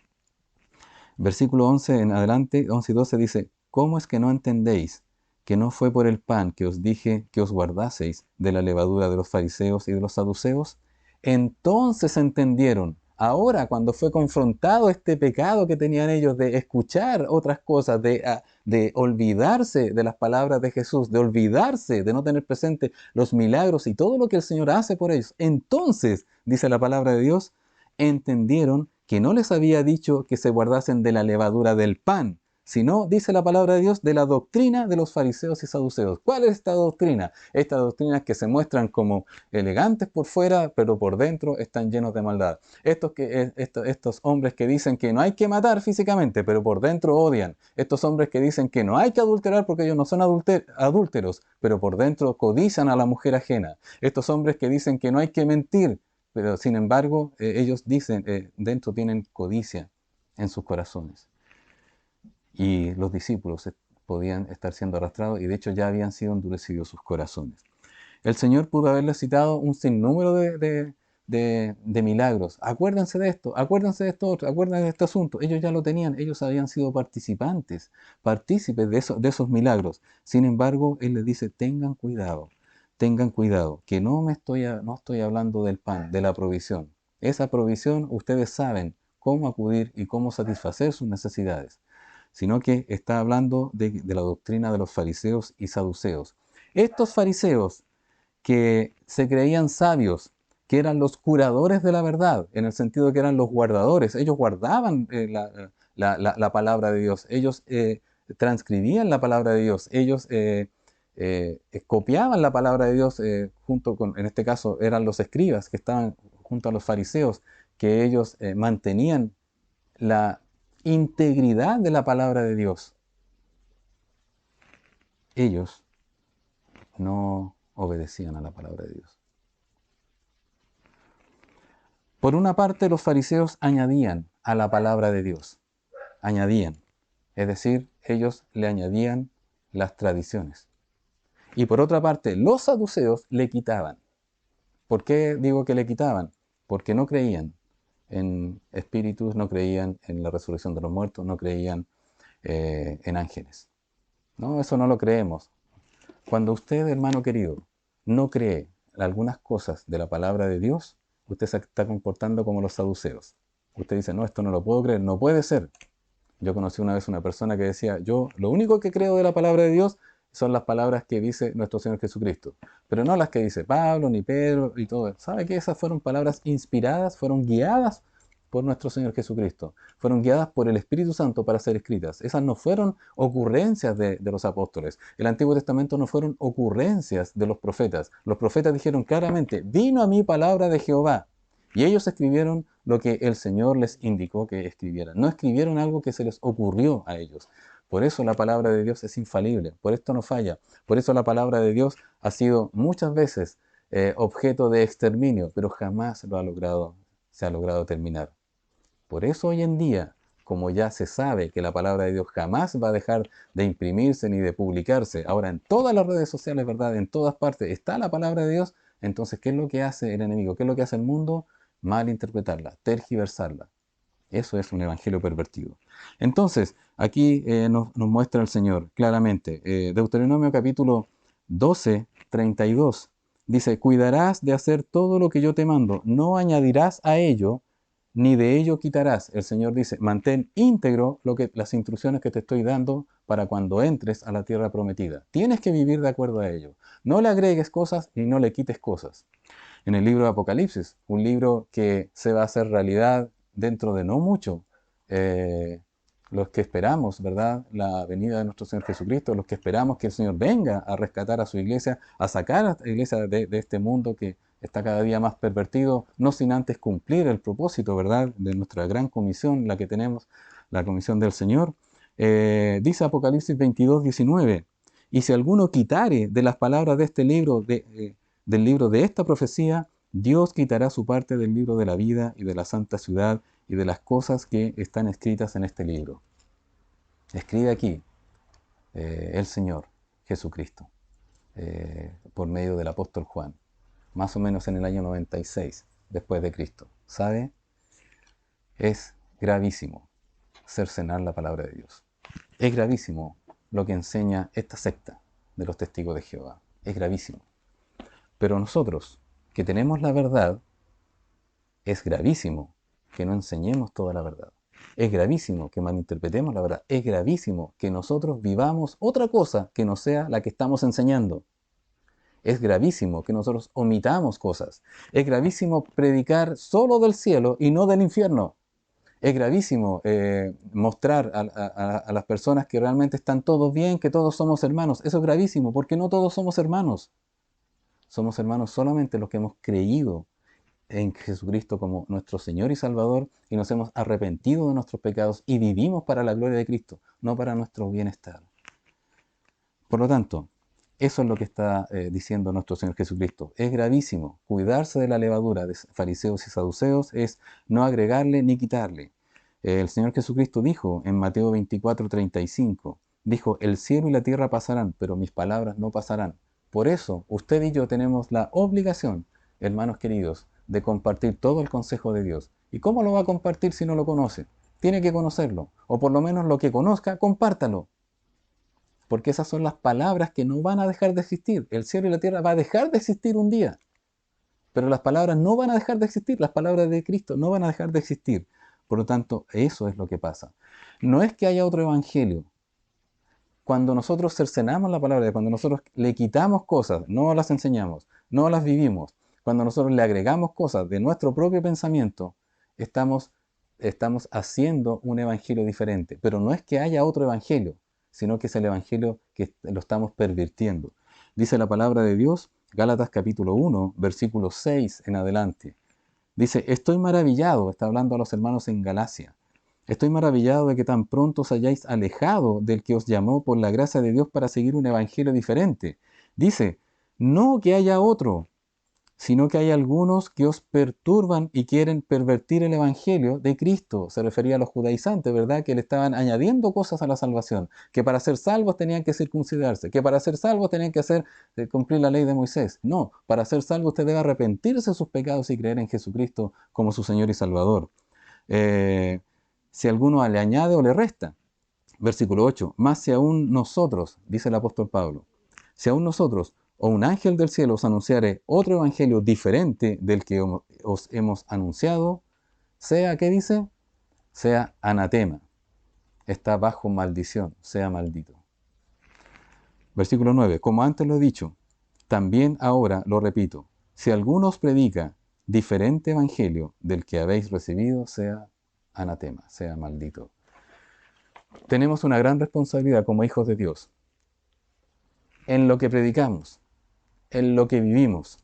Versículo 11 en adelante, 11 y 12 dice, ¿cómo es que no entendéis que no fue por el pan que os dije que os guardaseis de la levadura de los fariseos y de los saduceos? Entonces entendieron. Ahora, cuando fue confrontado este pecado que tenían ellos de escuchar otras cosas, de olvidarse de las palabras de Jesús, de olvidarse, de no tener presente los milagros y todo lo que el Señor hace por ellos, entonces, dice la palabra de Dios, entendieron que no les había dicho que se guardasen de la levadura del pan, sino, dice la palabra de Dios, de la doctrina de los fariseos y saduceos. ¿Cuál es esta doctrina? Esta doctrina es que se muestran como elegantes por fuera, pero por dentro están llenos de maldad. Estos hombres que dicen que no hay que matar físicamente, pero por dentro odian. Estos hombres que dicen que no hay que adulterar porque ellos no son adúlteros, pero por dentro codician a la mujer ajena. Estos hombres que dicen que no hay que mentir, pero sin embargo ellos dicen, dentro tienen codicia en sus corazones. Y los discípulos podían estar siendo arrastrados y de hecho ya habían sido endurecidos sus corazones. El Señor pudo haberles citado un sinnúmero de milagros. Acuérdense de esto, acuérdense de esto otro, acuérdense de este asunto. Ellos ya lo tenían, ellos habían sido partícipes de esos milagros. Sin embargo, Él les dice, tengan cuidado, que no estoy hablando del pan, de la provisión. Esa provisión ustedes saben cómo acudir y cómo satisfacer sus necesidades, sino que está hablando de la doctrina de los fariseos y saduceos. Estos fariseos que se creían sabios, que eran los curadores de la verdad, en el sentido de que eran los guardadores. Ellos guardaban la palabra de Dios, ellos transcribían la palabra de Dios, ellos copiaban la palabra de Dios junto con, en este caso, eran los escribas que estaban junto a los fariseos, que ellos mantenían la integridad de la palabra de Dios. Ellos no obedecían a la palabra de Dios. Por una parte, los fariseos añadían a la palabra de Dios, añadían, es decir, ellos le añadían las tradiciones. Y por otra parte, los saduceos le quitaban. ¿Por qué digo que le quitaban? Porque no creían en espíritus, no creían en la resurrección de los muertos, no creían en ángeles. No, eso no lo creemos. Cuando usted, hermano querido, no cree en algunas cosas de la palabra de Dios, usted se está comportando como los saduceos. Usted dice, no, esto no lo puedo creer, no puede ser. Yo conocí una vez una persona que decía, yo lo único que creo de la palabra de Dios son las palabras que dice nuestro Señor Jesucristo, pero no las que dice Pablo, ni Pedro, y todo. ¿Sabe que esas fueron palabras inspiradas, fueron guiadas por nuestro Señor Jesucristo? Fueron guiadas por el Espíritu Santo para ser escritas. Esas no fueron ocurrencias de los apóstoles. El Antiguo Testamento no fueron ocurrencias de los profetas. Los profetas dijeron claramente, vino a mí palabra de Jehová. Y ellos escribieron lo que el Señor les indicó que escribieran. No escribieron algo que se les ocurrió a ellos. Por eso la palabra de Dios es infalible, por esto no falla. Por eso la palabra de Dios ha sido muchas veces objeto de exterminio, pero jamás se ha logrado terminar. Por eso hoy en día, como ya se sabe que la palabra de Dios jamás va a dejar de imprimirse ni de publicarse, ahora en todas las redes sociales, ¿verdad? En todas partes está la palabra de Dios. Entonces, ¿qué es lo que hace el enemigo? ¿Qué es lo que hace el mundo? Malinterpretarla, tergiversarla. Eso es un evangelio pervertido. Entonces, aquí nos muestra el Señor claramente. Deuteronomio capítulo 12, 32. Dice, cuidarás de hacer todo lo que yo te mando, no añadirás a ello, ni de ello quitarás. El Señor dice, mantén íntegro las instrucciones que te estoy dando para cuando entres a la tierra prometida. Tienes que vivir de acuerdo a ello. No le agregues cosas y no le quites cosas. En el libro de Apocalipsis, un libro que se va a hacer realidad dentro de no mucho, los que esperamos, ¿verdad?, la venida de nuestro Señor Jesucristo, los que esperamos que el Señor venga a rescatar a su iglesia, a sacar a la iglesia de este mundo que está cada día más pervertido, no sin antes cumplir el propósito, ¿verdad?, de nuestra gran comisión, la que tenemos, la comisión del Señor. Dice Apocalipsis 22, 19, y si alguno quitare de las palabras de este libro, del libro de esta profecía, Dios quitará su parte del libro de la vida y de la santa ciudad y de las cosas que están escritas en este libro. Escribe aquí el Señor Jesucristo por medio del apóstol Juan, más o menos en el año 96 después de Cristo. ¿Sabe? Es gravísimo cercenar la palabra de Dios. Es gravísimo lo que enseña esta secta de los testigos de Jehová. Es gravísimo. Pero nosotros, que tenemos la verdad, es gravísimo que no enseñemos toda la verdad. Es gravísimo que malinterpretemos la verdad. Es gravísimo que nosotros vivamos otra cosa que no sea la que estamos enseñando. Es gravísimo que nosotros omitamos cosas. Es gravísimo predicar solo del cielo y no del infierno. Es gravísimo mostrar a las personas que realmente están todos bien, que todos somos hermanos. Eso es gravísimo, porque no todos somos hermanos. Somos hermanos solamente los que hemos creído en Jesucristo como nuestro Señor y Salvador y nos hemos arrepentido de nuestros pecados y vivimos para la gloria de Cristo, no para nuestro bienestar. Por lo tanto, eso es lo que está diciendo nuestro Señor Jesucristo. Es gravísimo. Cuidarse de la levadura de fariseos y saduceos es no agregarle ni quitarle. El Señor Jesucristo dijo en Mateo 24:35, dijo, el cielo y la tierra pasarán, pero mis palabras no pasarán. Por eso, usted y yo tenemos la obligación, hermanos queridos, de compartir todo el consejo de Dios. ¿Y cómo lo va a compartir si no lo conoce? Tiene que conocerlo, o por lo menos lo que conozca, compártalo. Porque esas son las palabras que no van a dejar de existir. El cielo y la tierra va a dejar de existir un día. Pero las palabras no van a dejar de existir. Las palabras de Cristo no van a dejar de existir. Por lo tanto, eso es lo que pasa. No es que haya otro evangelio. Cuando nosotros cercenamos la palabra, cuando nosotros le quitamos cosas, no las enseñamos, no las vivimos, cuando nosotros le agregamos cosas de nuestro propio pensamiento, estamos haciendo un evangelio diferente. Pero no es que haya otro evangelio, sino que es el evangelio que lo estamos pervirtiendo. Dice la palabra de Dios, Gálatas capítulo 1, versículo 6 en adelante. Dice, estoy maravillado, está hablando a los hermanos en Galacia, estoy maravillado de que tan pronto os hayáis alejado del que os llamó por la gracia de Dios para seguir un evangelio diferente. Dice, no que haya otro, sino que hay algunos que os perturban y quieren pervertir el evangelio de Cristo. Se refería a los judaizantes, ¿verdad? Que le estaban añadiendo cosas a la salvación, que para ser salvos tenían que circuncidarse, que para ser salvos tenían que cumplir la ley de Moisés. No, para ser salvo usted debe arrepentirse de sus pecados y creer en Jesucristo como su Señor y Salvador. Si alguno le añade o le resta. Versículo 8, más si aún nosotros, dice el apóstol Pablo, si aún nosotros o un ángel del cielo os anunciare otro evangelio diferente del que os hemos anunciado, sea, ¿qué dice? Sea anatema, está bajo maldición, sea maldito. Versículo 9, como antes lo he dicho, también ahora lo repito, si alguno os predica diferente evangelio del que habéis recibido, sea anatema, sea maldito. Tenemos una gran responsabilidad como hijos de Dios en lo que predicamos, en lo que vivimos,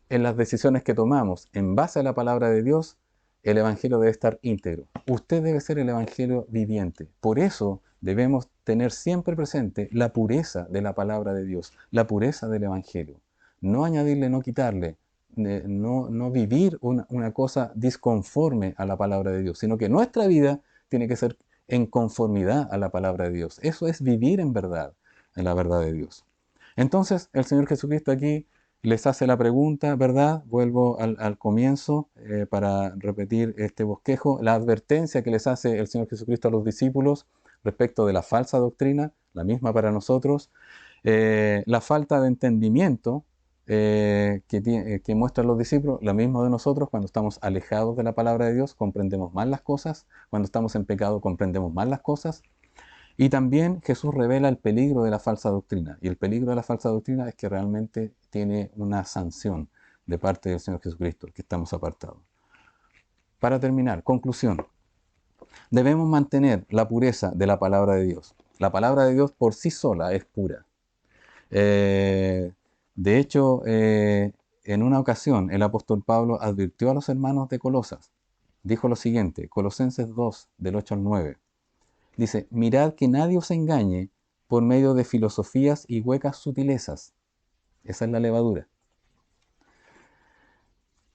en las decisiones que tomamos en base a la palabra de Dios. El evangelio debe estar íntegro. Usted debe ser el evangelio viviente. Por eso debemos tener siempre presente la pureza de la palabra de Dios, la pureza del evangelio. No añadirle, no quitarle, no vivir una cosa disconforme a la palabra de Dios, sino que nuestra vida tiene que ser en conformidad a la palabra de Dios. Eso es vivir en verdad, en la verdad de Dios. Entonces, el Señor Jesucristo aquí les hace la pregunta, ¿verdad? Vuelvo al comienzo para repetir este bosquejo, la advertencia que les hace el Señor Jesucristo a los discípulos respecto de la falsa doctrina, la misma para nosotros, la falta de entendimiento que muestran los discípulos, lo mismo de nosotros, cuando estamos alejados de la palabra de Dios, comprendemos mal las cosas, cuando estamos en pecado, comprendemos mal las cosas. Y también Jesús revela el peligro de la falsa doctrina. Y el peligro de la falsa doctrina es que realmente tiene una sanción de parte del Señor Jesucristo, que estamos apartados. Para terminar, conclusión. Debemos mantener la pureza de la palabra de Dios. La palabra de Dios por sí sola es pura. De hecho, en una ocasión el apóstol Pablo advirtió a los hermanos de Colosas. Dijo lo siguiente, Colosenses 2, del 8 al 9. Dice, mirad que nadie os engañe por medio de filosofías y huecas sutilezas. Esa es la levadura.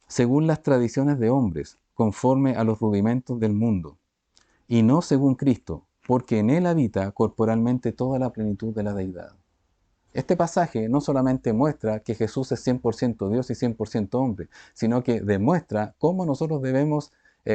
Según las tradiciones de hombres, conforme a los rudimentos del mundo, y no según Cristo, porque en Él habita corporalmente toda la plenitud de la deidad. Este pasaje no solamente muestra que Jesús es 100% Dios y 100% hombre, sino que demuestra cómo nosotros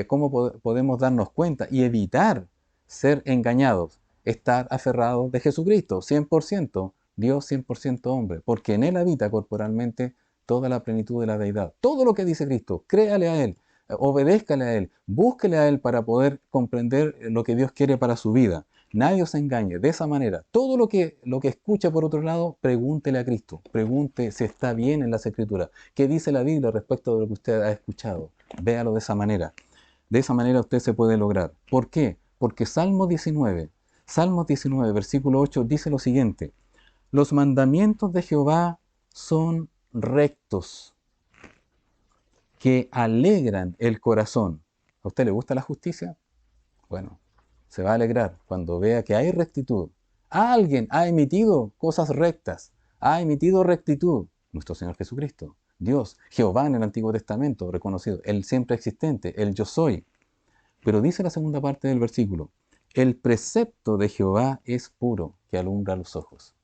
cómo podemos darnos cuenta y evitar ser engañados, estar aferrados de Jesucristo, 100% Dios, 100% hombre, porque en Él habita corporalmente toda la plenitud de la deidad. Todo lo que dice Cristo, créale a Él, obedézcale a Él, búsquele a Él para poder comprender lo que Dios quiere para su vida. Nadie os engañe. De esa manera, todo lo que escucha por otro lado, pregúntele a Cristo. Pregunte si está bien en las Escrituras. ¿Qué dice la Biblia respecto de lo que usted ha escuchado? Véalo de esa manera. De esa manera usted se puede lograr. ¿Por qué? Porque Salmos 19, versículo 8 dice lo siguiente: los mandamientos de Jehová son rectos, que alegran el corazón. ¿A usted le gusta la justicia? Bueno, se va a alegrar cuando vea que hay rectitud. Alguien ha emitido cosas rectas, ha emitido rectitud. Nuestro Señor Jesucristo, Dios, Jehová en el Antiguo Testamento, reconocido, el siempre existente, el yo soy. Pero dice la segunda parte del versículo: el precepto de Jehová es puro, que alumbra los ojos.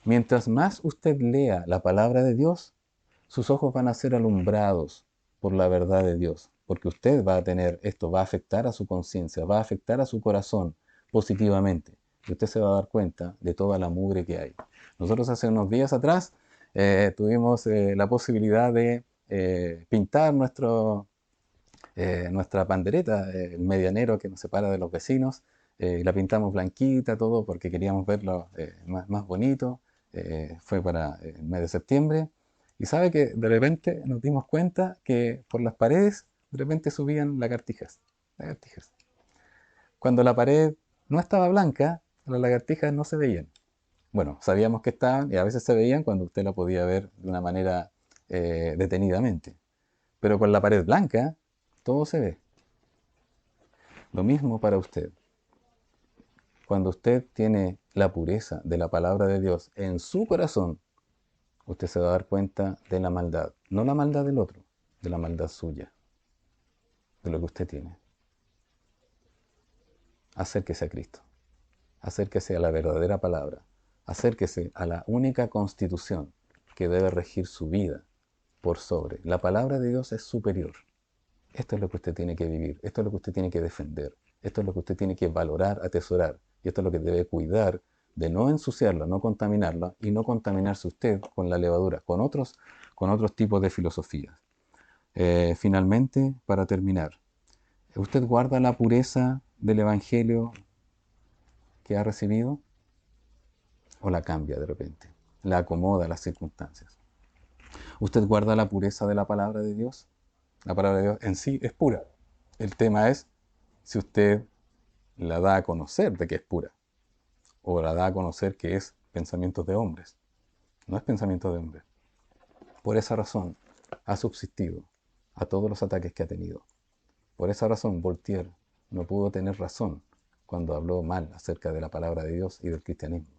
Mientras más usted lea la palabra de Dios, sus ojos van a ser alumbrados por la verdad de Dios, porque usted va a tener, esto va a afectar a su conciencia, va a afectar a su corazón positivamente, y usted se va a dar cuenta de toda la mugre que hay. Nosotros hace unos días atrás tuvimos la posibilidad de pintar nuestra pandereta, el medianero que nos separa de los vecinos. La pintamos blanquita, todo, porque queríamos verlo más bonito. Fue para el mes de septiembre. Y sabe que de repente nos dimos cuenta que por las paredes de repente subían lagartijas. Lagartijas. Cuando la pared no estaba blanca, las lagartijas no se veían. Bueno, sabíamos que estaban y a veces se veían cuando usted la podía ver de una manera detenidamente. Pero con la pared blanca, todo se ve. Lo mismo para usted. Cuando usted tiene la pureza de la palabra de Dios en su corazón, usted se va a dar cuenta de la maldad. No la maldad del otro, de la maldad suya, de lo que usted tiene. Acérquese a Cristo. Acérquese a la verdadera palabra. Acérquese a la única constitución que debe regir su vida por sobre. La palabra de Dios es superior. Esto es lo que usted tiene que vivir. Esto es lo que usted tiene que defender. Esto es lo que usted tiene que valorar, atesorar. Y esto es lo que debe cuidar de no ensuciarla, no contaminarla y no contaminarse usted con la levadura, con otros tipos de filosofías. Finalmente, para terminar, ¿usted guarda la pureza del Evangelio que ha recibido o la cambia de repente? ¿La acomoda a las circunstancias? ¿Usted guarda la pureza de la palabra de Dios? La palabra de Dios en sí es pura. El tema es si usted la da a conocer de que es pura, o la da a conocer que es pensamientos de hombres. No es pensamiento de hombres. Por esa razón ha subsistido a todos los ataques que ha tenido. Por esa razón Voltaire no pudo tener razón cuando habló mal acerca de la palabra de Dios y del cristianismo.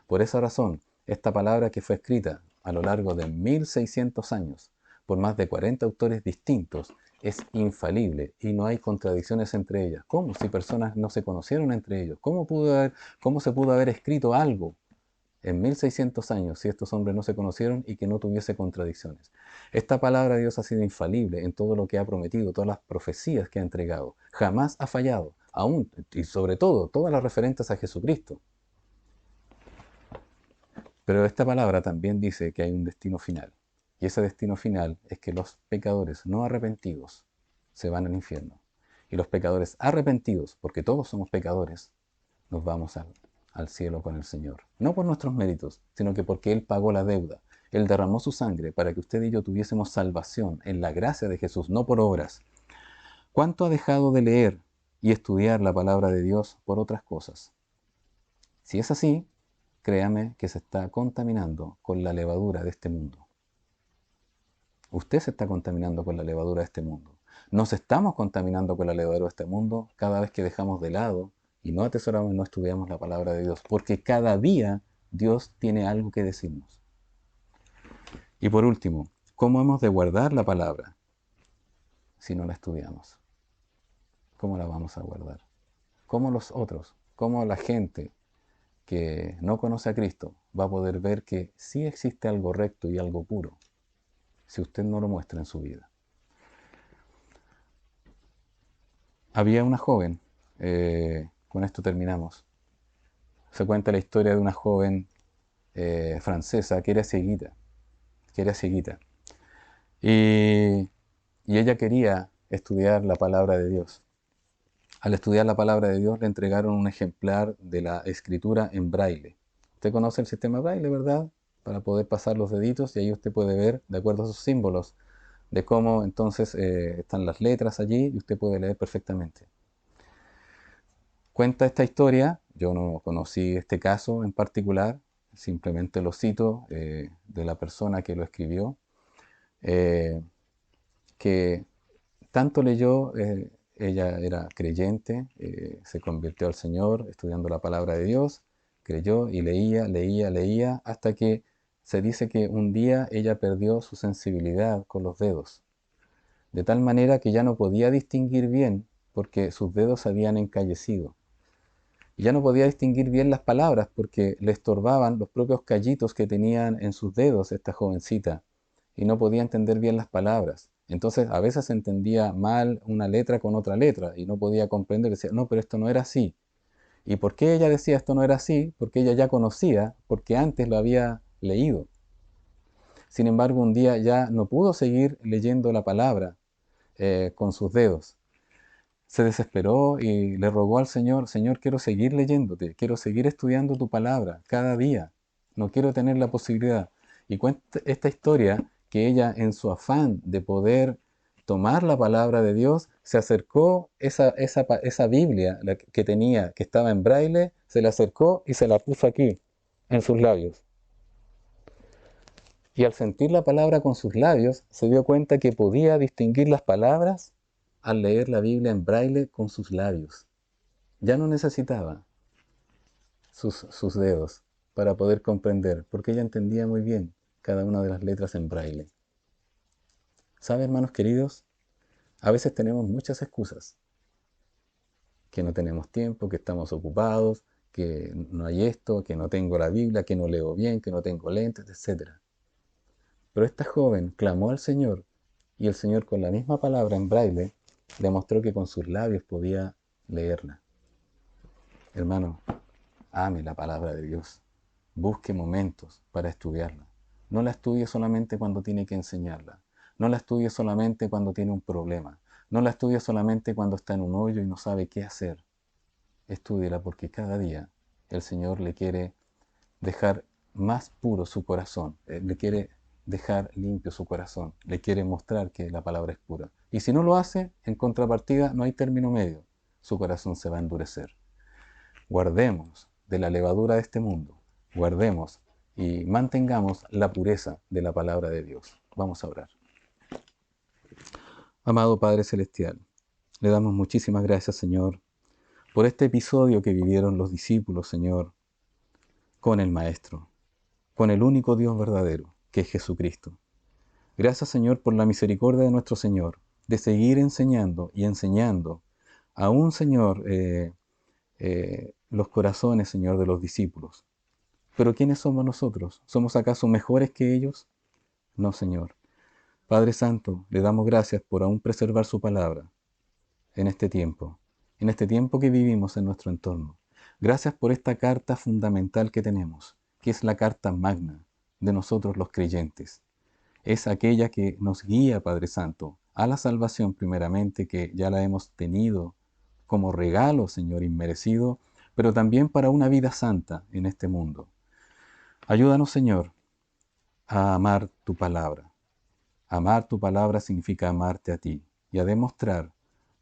Por esa razón, esta palabra que fue escrita a lo largo de 1600 años por más de 40 autores distintos es infalible y no hay contradicciones entre ellas. ¿Cómo? Si personas no se conocieron entre ellos. ¿Cómo se pudo haber escrito algo en 1600 años si estos hombres no se conocieron y que no tuviese contradicciones? Esta palabra de Dios ha sido infalible en todo lo que ha prometido, todas las profecías que ha entregado. Jamás ha fallado, aún y sobre todo, todas las referentes a Jesucristo. Pero esta palabra también dice que hay un destino final. Y ese destino final es que los pecadores no arrepentidos se van al infierno. Y los pecadores arrepentidos, porque todos somos pecadores, nos vamos al cielo con el Señor. No por nuestros méritos, sino que porque Él pagó la deuda. Él derramó su sangre para que usted y yo tuviésemos salvación en la gracia de Jesús, no por obras. ¿Cuánto ha dejado de leer y estudiar la palabra de Dios por otras cosas? Si es así, créame que se está contaminando con la levadura de este mundo. Usted se está contaminando con la levadura de este mundo. Nos estamos contaminando con la levadura de este mundo cada vez que dejamos de lado y no atesoramos y no estudiamos la palabra de Dios, porque cada día Dios tiene algo que decirnos. Y por último, ¿cómo hemos de guardar la palabra si no la estudiamos? ¿Cómo la vamos a guardar? ¿Cómo los otros, cómo la gente que no conoce a Cristo va a poder ver que sí existe algo recto y algo puro si usted no lo muestra en su vida? Había una joven, con esto terminamos, se cuenta la historia de una joven francesa que era cieguita, y, y ella quería estudiar la palabra de Dios. Al estudiar la palabra de Dios le entregaron un ejemplar de la escritura en braille. Usted conoce el sistema braille, ¿verdad? Para poder pasar los deditos y ahí usted puede ver, de acuerdo a sus símbolos, de cómo entonces están las letras allí y usted puede leer perfectamente. Cuenta esta historia, yo no conocí este caso en particular, simplemente lo cito de la persona que lo escribió, eh, que tanto leyó, ella era creyente, se convirtió al Señor estudiando la palabra de Dios, creyó y leía, leía, leía, hasta que se dice que un día ella perdió su sensibilidad con los dedos, de tal manera que ya no podía distinguir bien porque sus dedos habían encallecido. Y ya no podía distinguir bien las palabras porque le estorbaban los propios callitos que tenían en sus dedos esta jovencita y no podía entender bien las palabras. Entonces a veces entendía mal una letra con otra letra y no podía comprender, decía, no, pero esto no era así. ¿Y por qué ella decía esto no era así? Porque ella ya conocía, porque antes lo había leído. Sin embargo, un día ya no pudo seguir leyendo la palabra con sus dedos. Se desesperó y le rogó al Señor, Señor, quiero seguir leyéndote, quiero seguir estudiando tu palabra cada día, no quiero tener la posibilidad. Y cuenta esta historia que ella en su afán de poder tomar la palabra de Dios, se acercó esa Biblia que tenía, que estaba en braille, se la acercó y se la puso aquí, en sus labios. Y al sentir la palabra con sus labios, se dio cuenta que podía distinguir las palabras al leer la Biblia en braille con sus labios. Ya no necesitaba sus dedos para poder comprender, porque ella entendía muy bien cada una de las letras en braille. ¿Sabe, hermanos queridos? A veces tenemos muchas excusas, que no tenemos tiempo, que estamos ocupados, que no hay esto, que no tengo la Biblia, que no leo bien, que no tengo lentes, etc. Pero esta joven clamó al Señor y el Señor con la misma palabra en braille le mostró que con sus labios podía leerla. Hermano, ame la palabra de Dios. Busque momentos para estudiarla. No la estudie solamente cuando tiene que enseñarla. No la estudie solamente cuando tiene un problema. No la estudie solamente cuando está en un hoyo y no sabe qué hacer. Estúdiela porque cada día el Señor le quiere dejar más puro su corazón. Le quiere dejar limpio su corazón. Le quiere mostrar que la palabra es pura. Y si no lo hace, en contrapartida no hay término medio. Su corazón se va a endurecer. Guardemos de la levadura de este mundo, guardemos y mantengamos la pureza de la palabra de Dios. Vamos a orar. Amado Padre Celestial, le damos muchísimas gracias, Señor, por este episodio que vivieron los discípulos, Señor, con el Maestro, con el único Dios verdadero, que es Jesucristo. Gracias, Señor, por la misericordia de nuestro Señor, de seguir enseñando y enseñando a un Señor los corazones, Señor, de los discípulos. Pero ¿quiénes somos nosotros? ¿Somos acaso mejores que ellos? No, Señor. Padre Santo, le damos gracias por aún preservar su palabra en este tiempo que vivimos en nuestro entorno. Gracias por esta carta fundamental que tenemos, que es la carta magna de nosotros los creyentes. Es aquella que nos guía, Padre Santo, a la salvación primeramente, que ya la hemos tenido como regalo, Señor, inmerecido, pero también para una vida santa en este mundo. Ayúdanos, Señor, a amar tu palabra. Amar tu palabra significa amarte a ti y a demostrar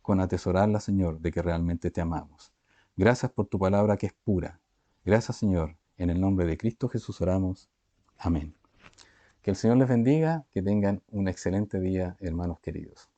con atesorarla, Señor, de que realmente te amamos. Gracias por tu palabra que es pura. Gracias, Señor. En el nombre de Cristo Jesús oramos. Amén. Que el Señor les bendiga, que tengan un excelente día, hermanos queridos.